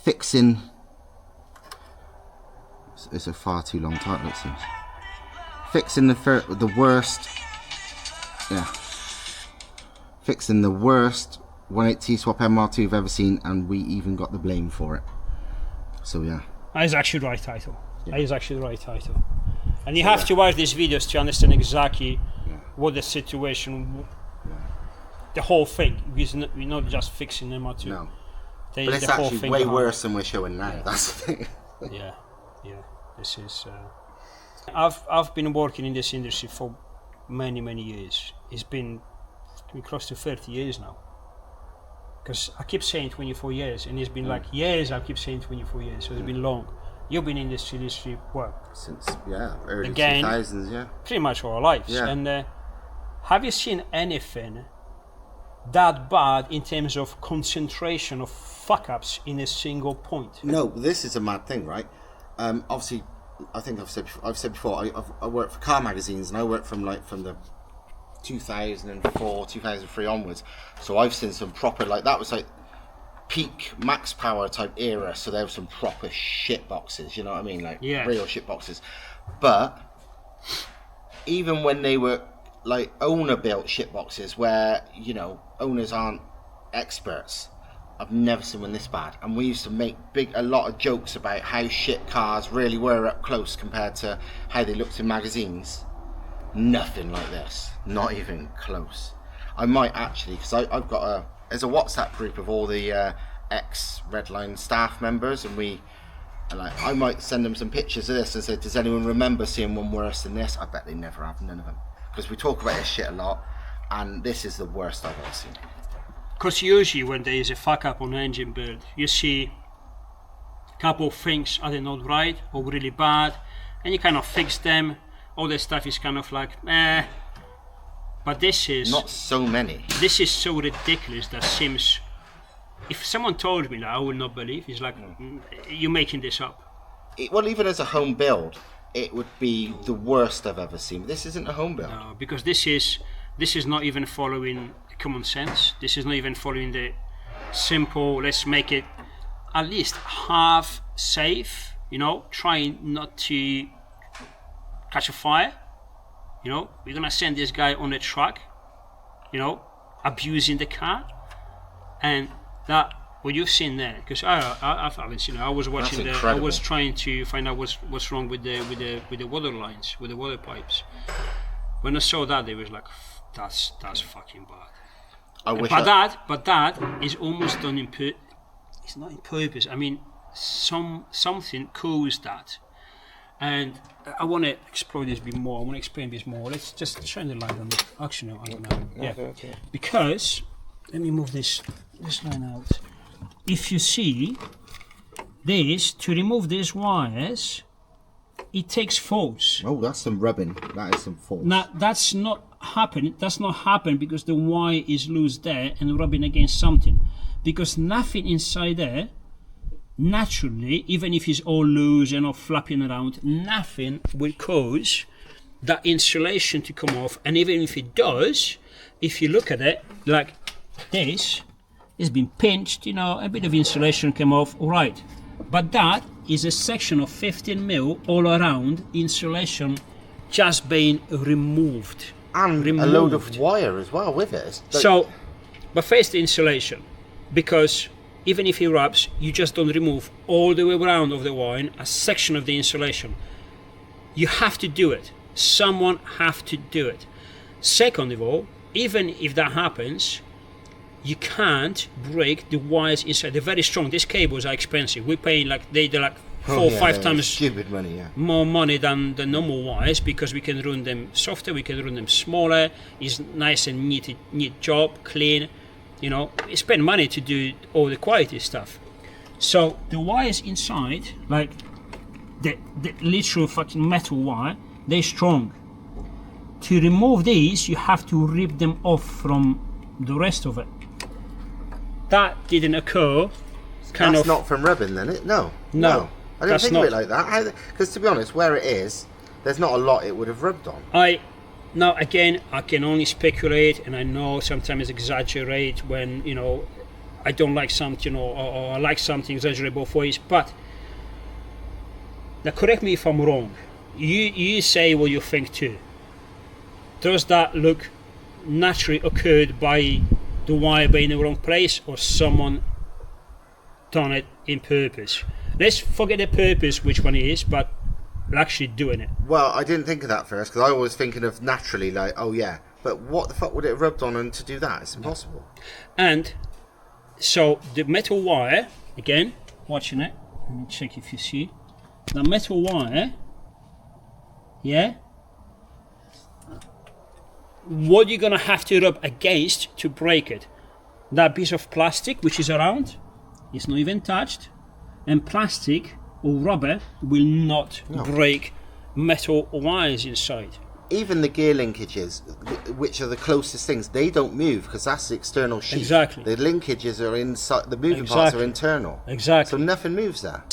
Fixing. It's a far too long title, it seems. Fixing the worst. Yeah. Fixing the worst 180 swap MR2 you've ever seen, and we even got the blame for it. So yeah. That is actually the right title. Yeah. That is actually the right title. And you have to watch these videos to understand exactly what the situation, the whole thing. Because we're not just fixing MR2. No. There but is it's the whole actually thing way behind. worse than we're showing now. That's the thing. Yeah. This is. I've been working in this industry for many years. It's been close to 30 years now. Because I keep saying 24 years, and it's been like years. I keep saying 24 years, so it's been long. You've been in this industry what? Since early Again, 2000s, yeah. Pretty much our lives. Yeah. And have you seen anything that bad in terms of concentration of fuck-ups in a single point? No, this is a mad thing, right? Obviously, I think I've said before. I work for car magazines, and I work from the 2004, 2003 onwards. So I've seen some proper, like that was like peak max power type era. So there were some proper shit boxes, you know what I mean? Like real shit boxes. But even when they were like owner built shit boxes where, you know, owners aren't experts, I've never seen one this bad. And we used to make a lot of jokes about how shit cars really were up close compared to how they looked in magazines. Nothing like this, not even close. I might actually, because I've got there's a WhatsApp group of all the ex Redline staff members, and I might send them some pictures of this and say, does anyone remember seeing one worse than this? I bet they never have, none of them, because we talk about this shit a lot, and this is the worst I've ever seen. Because usually when there is a fuck up on engine build, you see a couple of things are they not right or really bad, and you kind of fix them. All this stuff is kind of like but this is not so many. This is so ridiculous that seems, if someone told me that, I would not believe. It's like you're making this up. Well, even as a home build, it would be the worst I've ever seen. This isn't a home build. No, because this is not even following common sense. This is not even following the simple, let's make it at least half safe, you know, trying not to catch a fire. You know, we're gonna send this guy on a truck, you know, abusing the car, and that what you've seen there, because I haven't seen it. I was watching I was trying to find out what's wrong with the water lines, with the water pipes. When I saw that, it was like, that's fucking bad. But that is almost done it's not in purpose. I mean, something caused that, and I want to explore this a bit more. I want to explain this more. Let's just shine the light on it. Actually, no, I don't know. Yeah, okay. Because let me move this line out. If you see this, to remove these wires, it takes force. Oh, that's some rubbing. That is some force. Now that's not happen. That's not happen because the wire is loose there and rubbing against something. Because nothing inside there, naturally, even if it's all loose and all flapping around, nothing will cause that insulation to come off. And even if it does, if you look at it like this, it's been pinched, you know, a bit of insulation came off, right. But that is a section of 15 mil all around insulation just being removed. And a load of wire as well with it. So, but first the insulation, because even if it rubs, you just don't remove all the way around of the wire a section of the insulation. You have to do it. Someone have to do it. Second of all, even if that happens, you can't break the wires inside. They're very strong. These cables are expensive. We're paying like they're like 4 or 5 times stupid money, more money than the normal wires, because we can run them softer, we can run them smaller. It's nice and neat job, clean. You know, we spend money to do all the quality stuff. So the wires inside, like the literal fucking metal wire, they're strong. To remove these, you have to rip them off from the rest of it. That didn't occur. That's not from rubbing, then, it? No. I didn't think of it like that. Because to be honest, where it is, there's not a lot it would have rubbed on. Now again, I can only speculate, and I know sometimes exaggerate when, you know, I don't like something or I like something, exaggerate both ways. But now, correct me if I'm wrong. You say what you think too. Does that look naturally occurred by the wire being in the wrong place, or someone done it in purpose? Let's forget the purpose, which one it is, but actually doing it. Well, I didn't think of that first, because I was thinking of naturally, like, oh yeah, but what the fuck would it have rubbed on and to do that? It's impossible. And so the metal wire, again, watching it, let me check if you see, the metal wire, yeah, what you're gonna have to rub against to break it? That piece of plastic which is around, it's not even touched, and plastic or rubber will not break metal wires inside. Even the gear linkages, which are the closest things, they don't move because that's the external sheet. Exactly. The linkages are inside, the moving parts are internal. Exactly. So nothing moves there.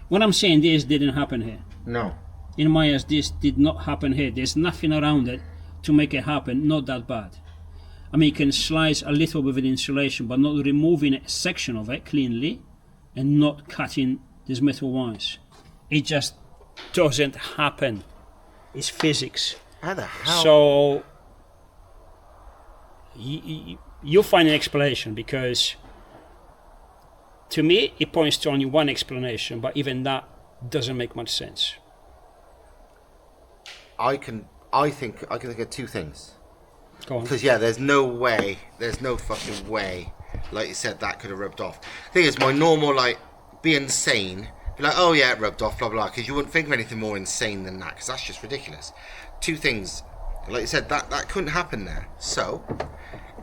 When I'm saying this didn't happen here. No. In my eyes, this did not happen here. There's nothing around it to make it happen, not that bad. I mean, you can slice a little bit with the insulation, but not removing a section of it cleanly and not cutting these metal wires. It just doesn't happen. It's physics. How the hell? So you'll find an explanation, because to me it points to only one explanation, but even that doesn't make much sense. I think of two things. Go on. Because there's no fucking way, like you said, that could have rubbed off. Thing is, my normal, like, being sane, be like, oh yeah, it rubbed off, blah blah, because you wouldn't think of anything more insane than that, because that's just ridiculous. Two things, like you said, that couldn't happen there. So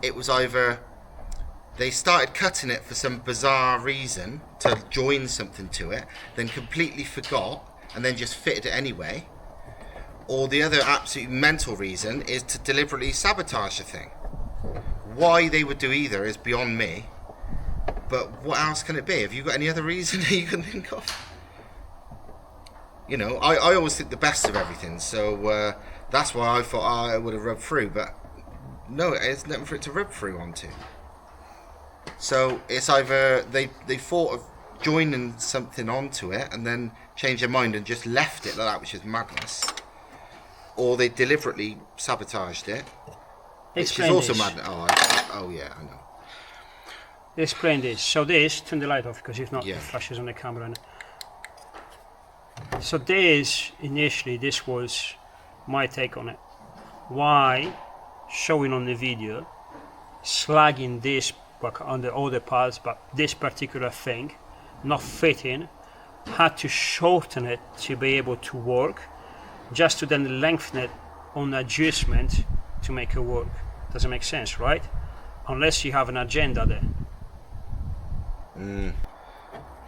it was either they started cutting it for some bizarre reason to join something to it, then completely forgot and then just fitted it anyway, or the other absolutely mental reason is to deliberately sabotage the thing. Why they would do either is beyond me, but what else can it be? Have you got any other reason that you can think of? You know, I always think the best of everything, so that's why I thought it would have rubbed through, but no, it's nothing for it to rub through onto. So it's either they thought of joining something onto it and then changed their mind and just left it like that, which is madness, or they deliberately sabotaged it, which is also madness. Oh yeah, I know. Explain this. So this, turn the light off, because if not, Yeah. it flashes on the camera. So this, initially, this was my take on it. Why showing on the video, slagging this on the other parts, but this particular thing, not fitting, had to shorten it to be able to work, just to then lengthen it on adjustment to make it work. Doesn't make sense, right? Unless you have an agenda there.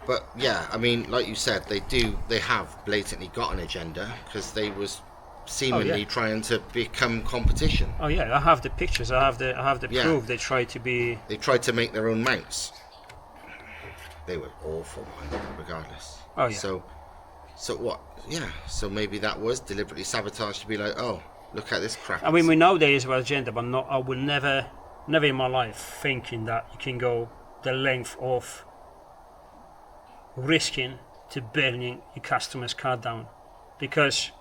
But yeah, I mean, like you said, they have blatantly got an agenda, because they was seemingly trying to become competition. Oh yeah, I have the pictures. I have the Yeah. proof. They try to be. They tried to make their own mounts. They were awful, regardless. Oh yeah. So what? Yeah. So maybe that was deliberately sabotaged to be like, oh, look at this crap. I mean, we know there is an agenda, but I will never in my life thinking that you can go the length of risking to burning your customer's car down, because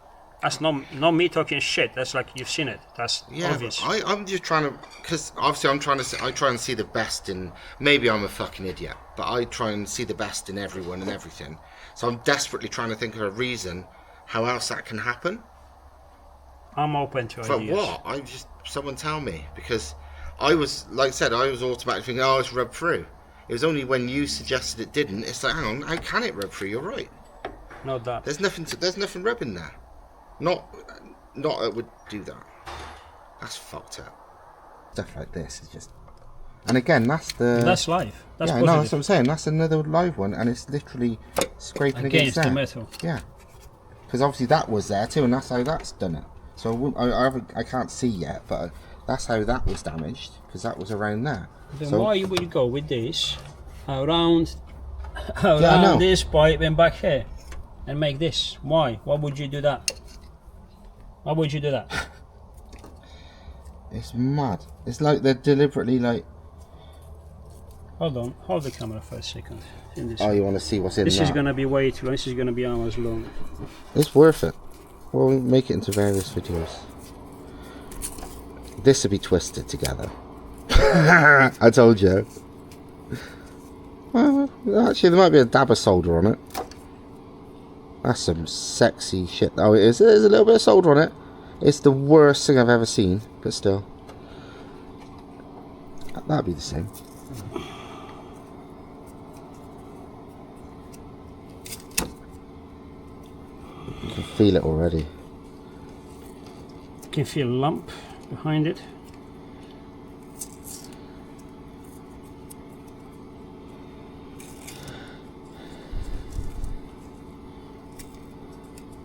that's not me talking shit. That's like, you've seen it. That's obvious. But I'm just trying to, because obviously I try and see the best in, maybe I'm a fucking idiot, but I try and see the best in everyone and everything. So I'm desperately trying to think of a reason how else that can happen. I'm open to But ideas. what? Someone tell me, because I was, like I said, I was automatically thinking, oh, it's rubbed through. It was only when you suggested it didn't. It's like, hang on, how can it rub through? You're right. Not that. There's nothing rubbing there. Not it would do that. That's fucked up. Stuff like this is just. And again, that's live. That's yeah, positive. no, that's what I'm saying. That's another live one, and it's literally scraping against the that. metal. Yeah, because obviously that was there too, and that's how that's done it. So I can't see yet, but that's how that was damaged, because that was around there. Then So why would you go with this around know. this pipe and back here and make this? Why? Why would you do that? Why would you do that? it's mad. It's like they're deliberately like. Hold on, hold the camera for a second. In this Oh, you want to see what's in this that? is gonna be way too long. This is gonna be hours long. It's worth it. We'll make it into various videos. This will be twisted together. I told you. Well, actually, there might be a dab of solder on it. That's some sexy shit. Oh, it is. There's a little bit of solder on it. It's the worst thing I've ever seen, but still. That'd be the same. You can feel it already. You can feel a lump behind it.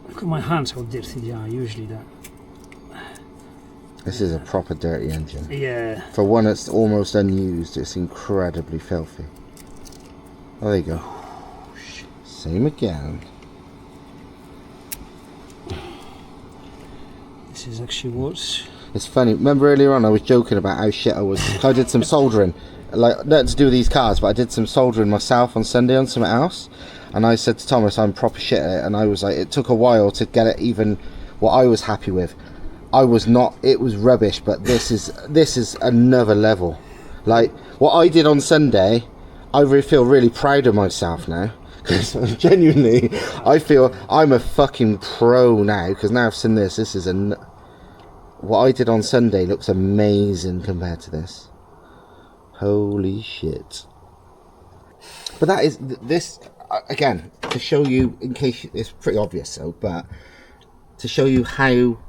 Look at my hands, how dirty they are. Usually that. This is a proper dirty engine. Yeah. For one that's almost unused, it's incredibly filthy. Oh, there you go. Same again. This is actually worse. It's funny. Remember earlier on I was joking about how shit I was. I did some soldering, like nothing to do with these cars, but I did some soldering myself on Sunday on something else. And I said to Thomas, I'm proper shit at it. And I was like, it took a while to get it even what I was happy with. I was not. It was rubbish, but this is another level. Like what I did on Sunday, I really feel really proud of myself now. Because genuinely, I feel I'm a fucking pro now. Because now I've seen this. This is what I did on Sunday looks amazing compared to this. Holy shit! But that is this. Again, to show you, in case it's pretty obvious, so, but to show you how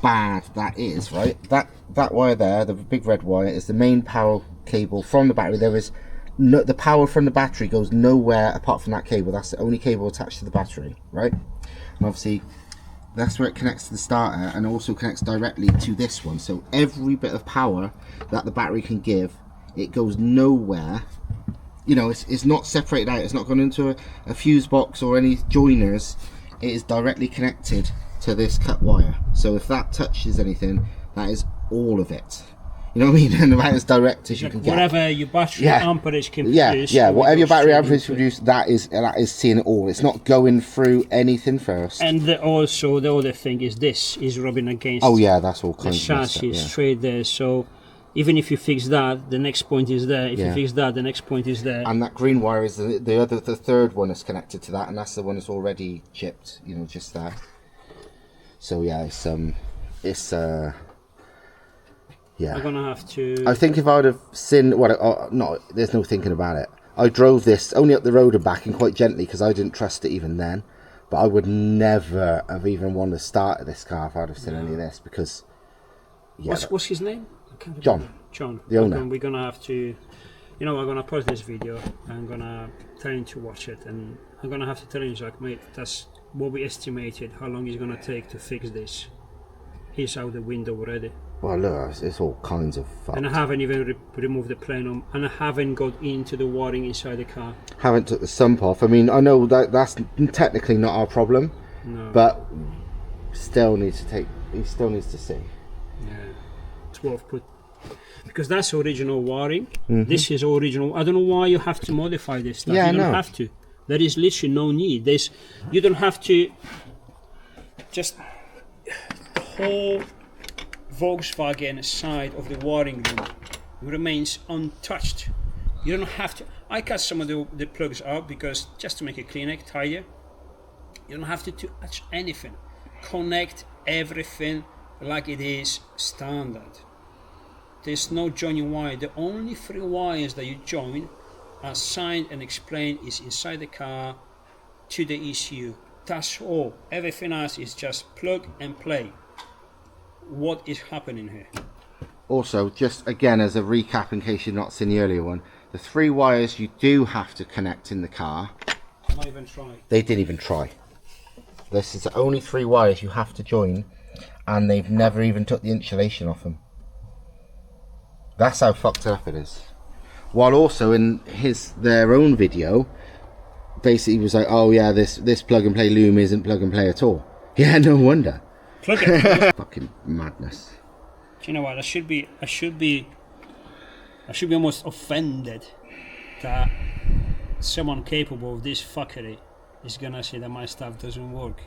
bad that is, right? That wire there, the big red wire, is the main power cable from the battery. There is no, the power from the battery goes nowhere apart from that cable. That's the only cable attached to the battery, right? And obviously, that's where it connects to the starter and also connects directly to this one. So every bit of power that the battery can give, it goes nowhere. You know, it's not separated out. It's not gone into a fuse box or any joiners. It is directly connected to this cut wire. So if that touches anything, that is all of it. You know what I mean? And about as direct as you can get. Whatever your battery amperage can produce. Yeah. Whatever your battery amperage can produce, that is seeing it all. It's not going through anything first. And also the other thing is this is rubbing against. Oh yeah, that's all kinds the chassis straight there. So even if you fix that, the next point is there. If you fix that, the next point is there. And that green wire is the third one that's connected to that, and that's the one that's already chipped. You know, just there. So yeah, yeah. I'm gonna have to. I think if I would have seen no, there's no thinking about it. I drove this only up the road and back, and quite gently because I didn't trust it even then. But I would never have even wanted to start this car if I'd have seen any of this because. Yeah. What's his name? John. John. The owner. We're gonna have to. You know, I'm gonna post this video. I'm gonna tell him to watch it, and I'm gonna have to tell him, like, mate, that's what we estimated. How long it's gonna take to fix this? He's out the window already. Well, look, it's all kinds of fucked. And I haven't even removed the plenum, and I haven't got into the wiring inside the car. Haven't took the sump off. I mean, I know that's technically not our problem, but still needs to take. He still needs to see. Yeah, 12 put because that's original wiring. This is original. I don't know why you have to modify this stuff. Yeah, you don't have to. There is literally no need. You don't have to. Just the whole Volkswagen side of the wiring room remains untouched. You don't have to. I cut some of the plugs out because just to make it cleaner, tidier. You don't have to touch anything. Connect everything like it is standard. There's no joining wire. The only 3 wires that you join are signed and explained is inside the car to the ECU. That's all. Everything else is just plug and play. What is happening here? Also, just again as a recap in case you've not seen the earlier one, the 3 wires you do have to connect in the car. Not even try. They didn't even try. This is the only 3 wires you have to join, and they've never even took the insulation off them. That's how fucked up it is. While also in their own video, basically was like, oh yeah, this plug and play loom isn't plug and play at all. Yeah, no wonder. Plug and play. Fucking madness. Do you know what? I should be almost offended that someone capable of this fuckery is gonna say that my stuff doesn't work.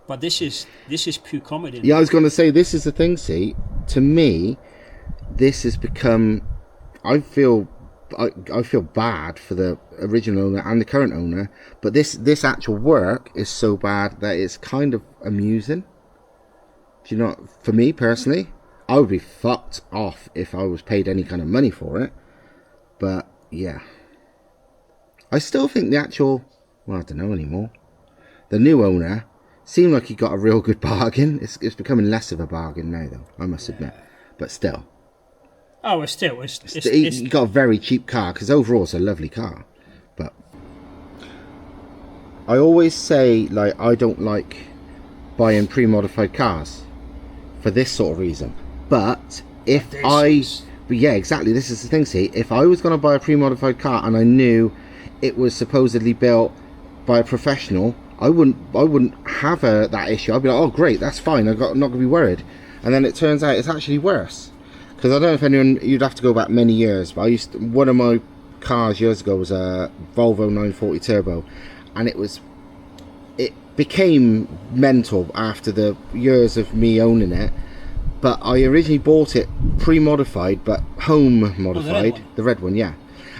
But this is pure comedy. Yeah, I was gonna say this is the thing. See, to me, this has become. I feel bad for the original owner and the current owner, but this actual work is so bad that it's kind of amusing. Do you know? For me personally, I would be fucked off if I was paid any kind of money for it. But yeah, I still think the actual. Well, I don't know anymore. The new owner seemed like he got a real good bargain. It's becoming less of a bargain now, though. I must admit, but still. Oh, it's he got a very cheap car because overall it's a lovely car. But I always say, like, I don't like buying pre-modified cars for this sort of reason. But yeah, exactly. This is the thing. See, if I was going to buy a pre-modified car and I knew it was supposedly built by a professional, I wouldn't have that issue. I'd be like, oh great, that's fine. I'm not going to be worried. and then it turns out it's actually worse. Because I don't know if anyone, you'd have to go back many years, but one of my cars years ago was a Volvo 940 Turbo, and it became mental after the years of me owning it. But I originally bought it pre-modified, but home modified, the red one, yeah.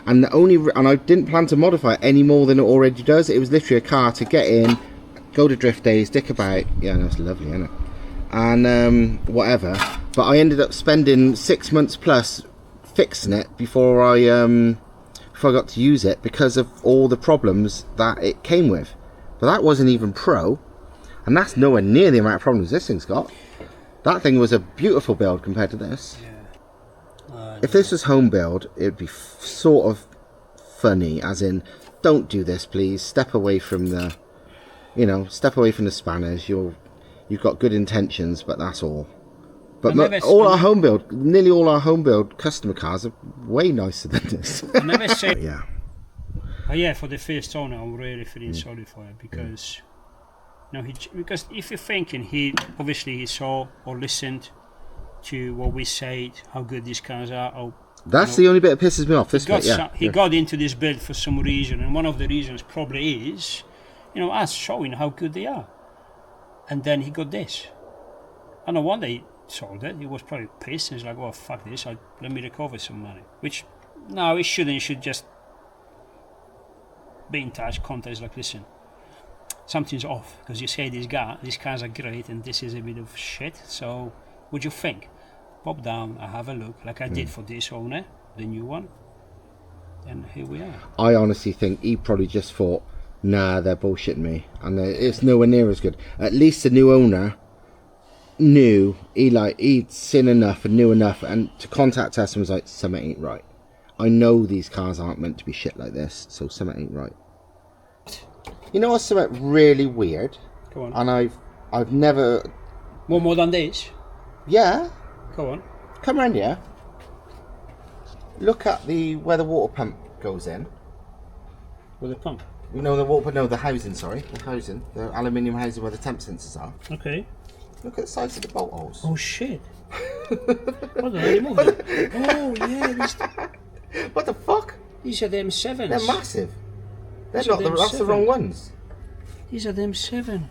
And I didn't plan to modify it any more than it already does. It was literally a car to get in, go to drift days, dick about. Yeah, that's lovely, isn't it? And whatever. But I ended up spending 6 months plus fixing it before I got to use it, because of all the problems that it came with. But that wasn't even pro, and that's nowhere near the amount of problems this thing's got. That thing was a beautiful build compared to this. Yeah. If this was home build, it'd be sort of funny, as in, don't do this, please. Step away from the, step away from the spanners. You've got good intentions, but that's all. But nearly all our home build customer cars are way nicer than this. I never say. Yeah. Yeah, for the first owner, I'm really feeling sorry for it, because. Because if you're thinking, he saw or listened to what we said, how good these cars are. That's the only bit that pisses me off. He got into this build for some reason, and one of the reasons probably is, us showing how good they are. And then he got this. I know one day he sold it, he was probably pissed, and he's like, "Oh fuck this! Let me recover some money." Which, no, he shouldn't. He should just be in touch, contact, like, listen. Something's off, because you say these cars are great and this is a bit of shit, so what do you think? Pop down, I have a look, like I did for this owner, the new one, and here we are. I honestly think he probably just thought, nah, they're bullshitting me, and it's nowhere near as good. At least the new owner knew, he'd seen enough and knew enough, and to contact us and was like, something ain't right. I know these cars aren't meant to be shit like this, so something ain't right. You know what's something really weird? Go on. And I've never... One more than this? Yeah. Go on. Come round here. Look at where the water pump goes in. With the pump? The housing, sorry. The housing. The aluminium housing where the temp sensors are. Okay. Look at the size of the bolt holes. Oh shit. Hold on, remove them. Oh yeah. What the fuck? These are the M7s. They're massive. That's the wrong ones. These are the M7.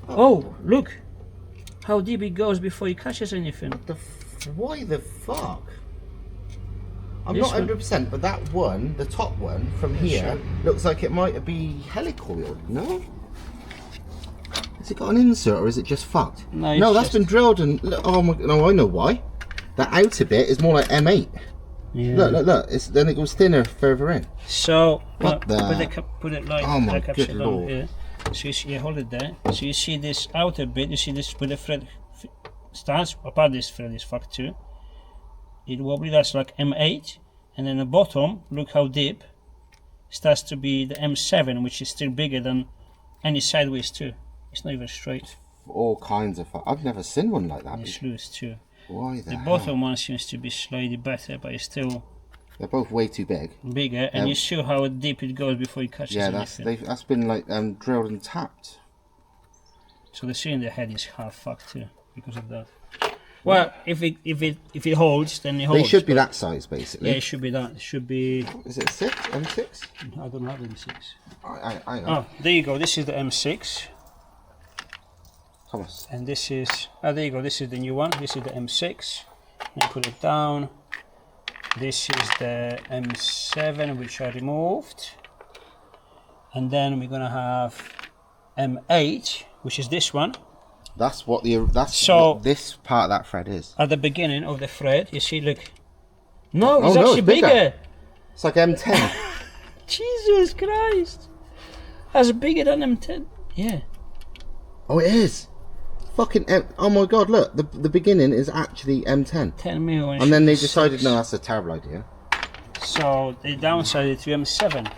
Oh, look how deep it goes before it catches anything. Why the fuck? I'm This not 100%, but that one, the top one from here, looks like it might be helicoiled. No? Has it got an insert, or is it just fucked? No, that's been drilled and... Oh my... No, I know why. The outer bit is more like M8. Yeah. Look. Then it goes thinner further in. So, what put it like... Oh my good lord. Here. So you see, hold it there. So you see this outer bit, you see this with the thread starts, apart this thread is fucked too. It wobbly, that's like M8. And then the bottom, look how deep, starts to be the M7, which is still bigger than any sideways too. It's not even straight. All kinds of... I've never seen one like that. It's loose too. Why the bottom one seems to be slightly better, but it's still... They're both way too big. Bigger, and you see how deep it goes before it catches anything. Yeah, that's been like drilled and tapped. So the seal in the head is half fucked too, because of that. Well, if it holds, then it holds. They should be that size, basically. Yeah, it should be that. It should be... Is it 6? M6? I don't have M6. I know. Oh, there you go. This is the M6. Thomas. And this is... Oh, there you go. This is the new one. This is the M6. Then put it down. This is the M7, which I removed. And then we're going to have M8, which is this one. That's what this part of that thread is. At the beginning of the thread, you see, look. No, it's actually bigger. It's like M10. Jesus Christ. That's bigger than M10. Yeah. Oh, it is. Fucking oh my god, look. The beginning is actually M10. 10 mil. And then they decided, no, that's a terrible idea. So they downsized it to M7.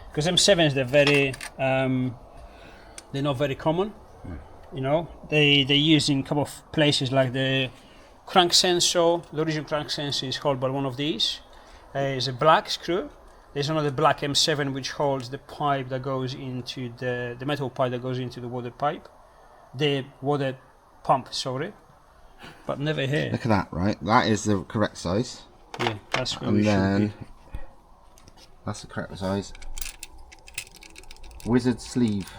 Because M7s, they're very, they're not very common. You know, they use in a couple of places, like the crank sensor. The original crank sensor is held by one of these. It's a black screw. There's another black M7 which holds the pipe that goes into the metal pipe that goes into the water pipe, the water pump. Sorry. but never here. Look at that, right? That is the correct size. Yeah, that's where And we should then be. that's the correct size. Wizard sleeve.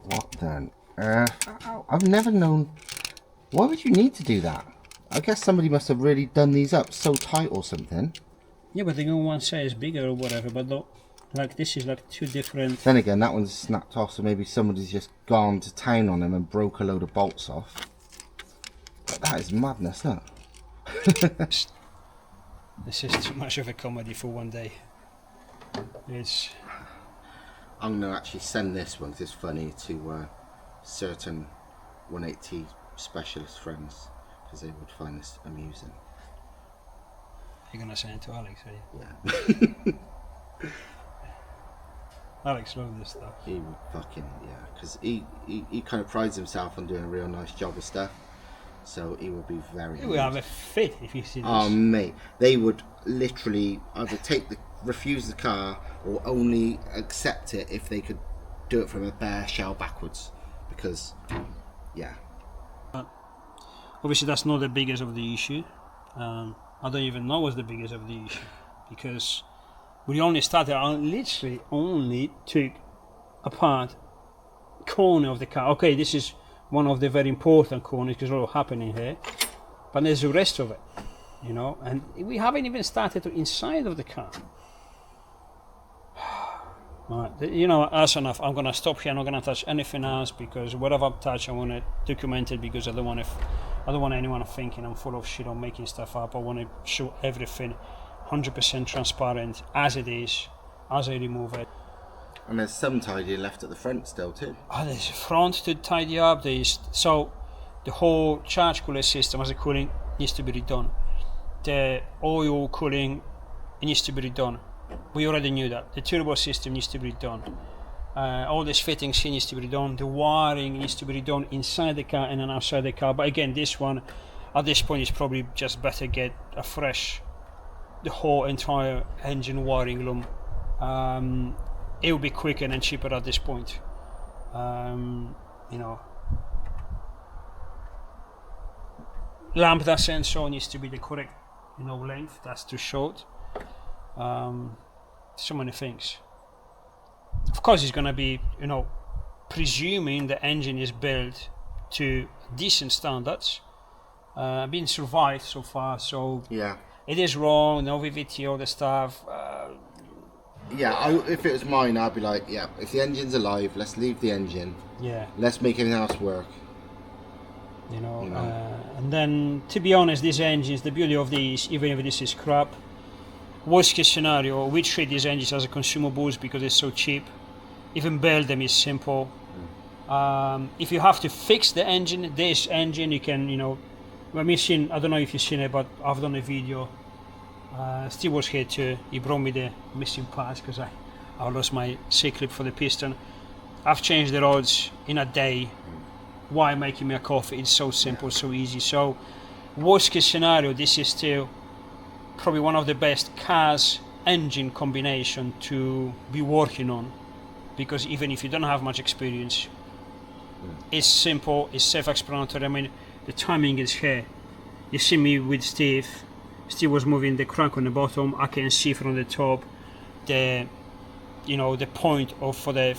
What then? I've never known. Why would you need to do that? I guess somebody must have really done these up so tight or something. Yeah, but they go one size bigger or whatever, but though, like this is like two different. Then again, that one's snapped off, so maybe somebody's just gone to town on them and broke a load of bolts off. But that is madness, look. This is too much of a comedy for one day. It's. I'm going to actually send this one, 'cause it's funny, to certain 180 specialist friends, because they would find this amusing. You're gonna send it to Alex, are you? Yeah. Alex loves this stuff. He would fucking, yeah, because he kind of prides himself on doing a real nice job of stuff, so he would be very. You will have a fit if you see this. Oh mate, they would literally either refuse the car or only accept it if they could do it from a bare shell backwards, because yeah. Obviously that's not the biggest of the issue. I don't even know what's the biggest of the issue, because we only started, I literally only took apart corner of the car. Okay, this is one of the very important corners because all happening here, but there's the rest of it, you know, and we haven't even started to inside of the car. Right, you know, that's enough. I'm gonna stop here. I'm not gonna touch anything else, because whatever I touch, I want to document it, because I don't want anyone thinking I'm full of shit or making stuff up. I want to show everything 100% transparent as it is, as I remove it. And there's some tidying left at the front still too. Oh, there's a front to tidy up. So the whole charge cooler system as a cooling needs to be redone. The oil cooling needs to be redone. We already knew that. The turbo system needs to be redone. All these fittings here needs to be redone. The wiring needs to be redone inside the car and then outside the car. But again, this one, at this point, is probably just better get a fresh, the whole entire engine wiring loom. It will be quicker and cheaper at this point. You know, lambda sensor needs to be the correct, you know, length. That's too short. So many things. Of course, it's gonna be, you know, presuming the engine is built to decent standards, been survived so far. So yeah, it is wrong. No VVT, all the stuff. Yeah, if it was mine, I'd be like, yeah, if the engine's alive, let's leave the engine. Yeah. Let's make everything else work. You know. And then, to be honest, these engines, the beauty of these, even if this is crap, worst case scenario, we treat these engines as a consumables because it's so cheap. Even build them is simple. If you have to fix the engine, this engine, you can, you know, I don't know if you've seen it, but I've done a video. Steve was here too. He brought me the missing parts because I lost my C-clip for the piston. I've changed the rods in a day. Why making me a coffee? It's so simple, so easy. So worst case scenario, this is still probably one of the best car's engine combination to be working on, because even if you don't have much experience, it's simple, it's self-explanatory. I mean, the timing is here. You see me with Steve was moving the crank on the bottom. I can see from the top the, you know, the point of for the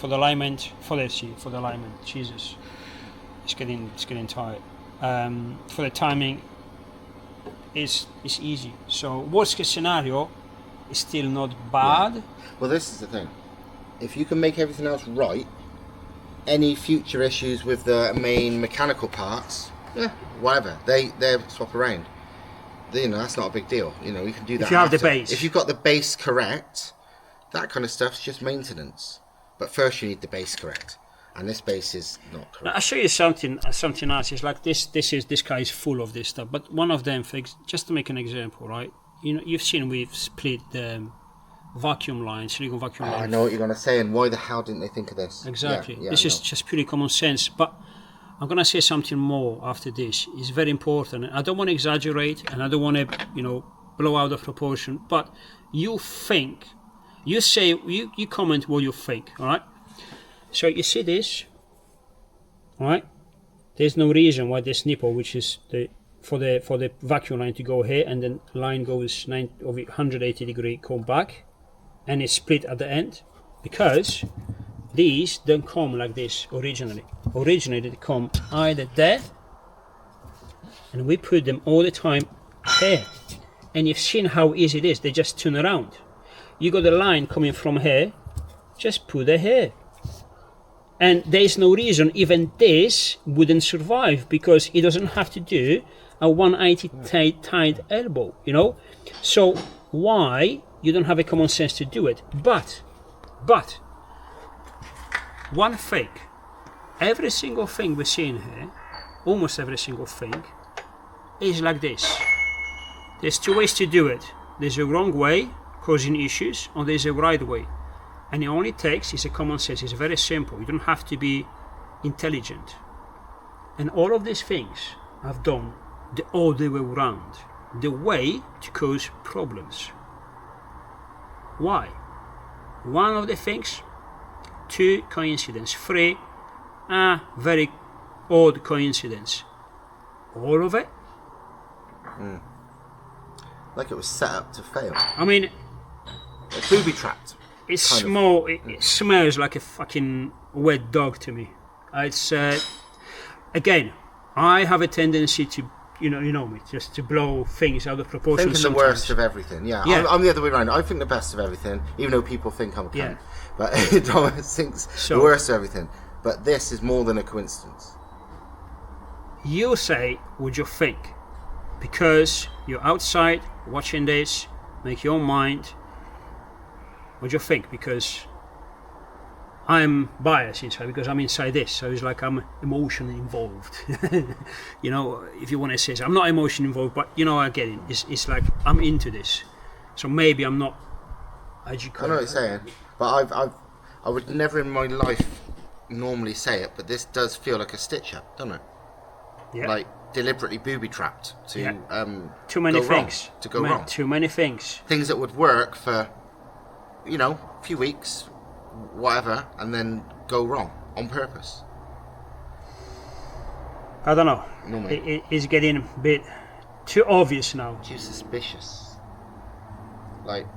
alignment for the alignment. Jesus, it's getting tired. For the timing, it's easy. So worst case scenario is still not bad. Yeah. Well, this is the thing. If you can make everything else right, any future issues with the main mechanical parts, whatever, they swap around. You know, that's not a big deal. You know, you can do that. If you have after. the base. If you've got the base correct, that kind of stuff's just maintenance. But first you need the base correct. And this base is not correct. Now, I'll show you something else. It's like this guy is full of this stuff. But one of them things, just to make an example, right? You know, you've seen we've split the vacuum line, silicon vacuum line. I know what you're going to say, and why the hell didn't they think of this? Exactly. Yeah, this is just purely common sense. But I'm going to say something more after this. It's very important. I don't want to exaggerate, and I don't want to, you know, blow out of proportion. But you think, you say, you comment what you think, all right? So you see this, all right? there's no reason why this nipple, which is for the vacuum line to go here, and then line goes 180 degree, come back, and it's split at the end, because these don't come like this originally. Originally they come either there, and we put them all the time here, and you've seen how easy it is. They just turn around. You got the line coming from here, just put it here. And there's no reason even this wouldn't survive, because it doesn't have to do a 180 tight elbow, you know. So why you don't have a common sense to do it? But one thing, every single thing we're seeing here, almost every single thing, is like this. There's two ways to do it. There's a wrong way, causing issues, or there's a right way. And it only takes is a common sense. It's very simple. You don't have to be intelligent. And all of these things I've done the other way around, the way to cause problems. Why? One of the things, two, coincidence. Three, very odd coincidence. All of it. Like it was set up to fail. I mean, It's booby trapped. it's small. It smells like a fucking wet dog to me. It's again, I have a tendency to, you know me, just to blow things out of proportion. Thinking sometimes. the worst of everything. Yeah. I'm the other way around. I think the best of everything, even though people think I'm a cunt. Yeah. But Thomas thinks the worst of everything. But this is more than a coincidence. You say what you think, because you're outside watching this. Make your own mind. What do you think? Because I'm biased inside, because I'm inside this, so it's like I'm emotionally involved. You know, if you want to say so. I'm not emotionally involved, but you know, I get it. It's like I'm into this, so maybe I'm not educated. I know what you're saying, but I would never in my life normally say it, but this does feel like a stitch up, doesn't it? Yeah. Like deliberately booby trapped to too many go things wrong, to go wrong. Too many things. Things that would work for, you know, a few weeks, whatever, and then go wrong on purpose. I don't know. No, mate. It's getting a bit too obvious now. Too suspicious. Like,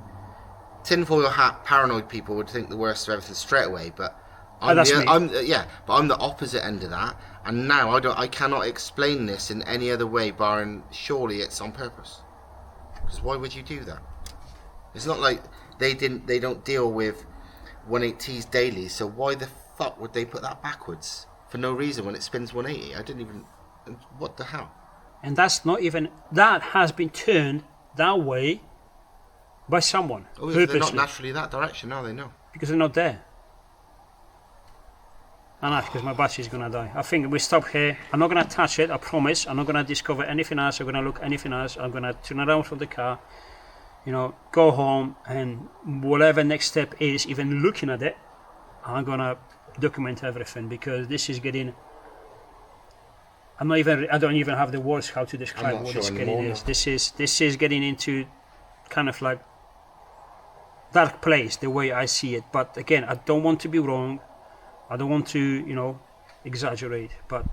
tinfoil hat paranoid people would think the worst of everything straight away, but I'm the opposite end of that, and now I cannot explain this in any other way, barring surely it's on purpose. Because why would you do that? It's not like they don't deal with 180s daily, so why the fuck would they put that backwards for no reason when it spins 180? I didn't even. What the hell? And that's not even, that has been turned that way by someone. Oh, yeah, they're not naturally that direction, are they? No. Because they're not there. And that's because my battery's gonna die. I think we stop here. I'm not gonna touch it, I promise. I'm not gonna discover anything else. I'm gonna look anything else. I'm gonna turn around from the car, you know, go home, and whatever next step is, even looking at it, I'm gonna document everything, because this is getting. I don't even have the words how to describe what this getting is. This is getting into kind of like dark place the way I see it. But again, I don't want to be wrong. I don't want to, you know, exaggerate, but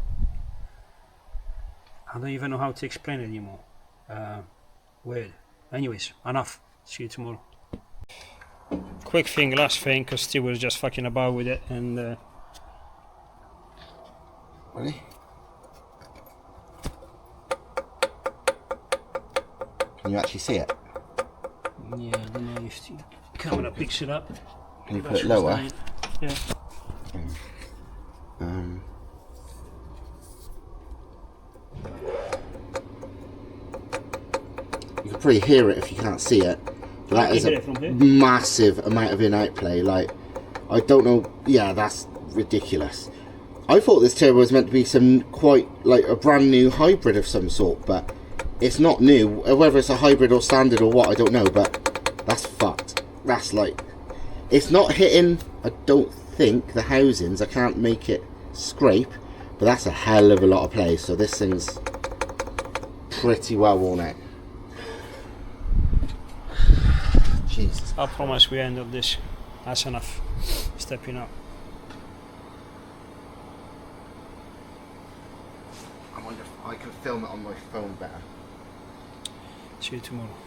I don't even know how to explain it anymore. Weird. Anyways, enough. See you tomorrow. Quick thing, last thing, because Steve was just fucking about with it, and Really? Can you actually see it? yeah, I don't know if the camera picks it up. Can you put it lower? Yeah. You can probably hear it if you can't see it. But that is a massive amount of in-out play. Like, I don't know. Yeah, that's ridiculous. I thought this turbo was meant to be some quite like a brand new hybrid of some sort, but it's not new. Whether it's a hybrid or standard or what, I don't know. But that's fucked. That's like, it's not hitting. I don't think the housings. I can't make it scrape, but that's a hell of a lot of play. So this thing's pretty well worn out. Jesus. I promise we end up this. That's enough. Stepping up. film it on my phone better. See you tomorrow.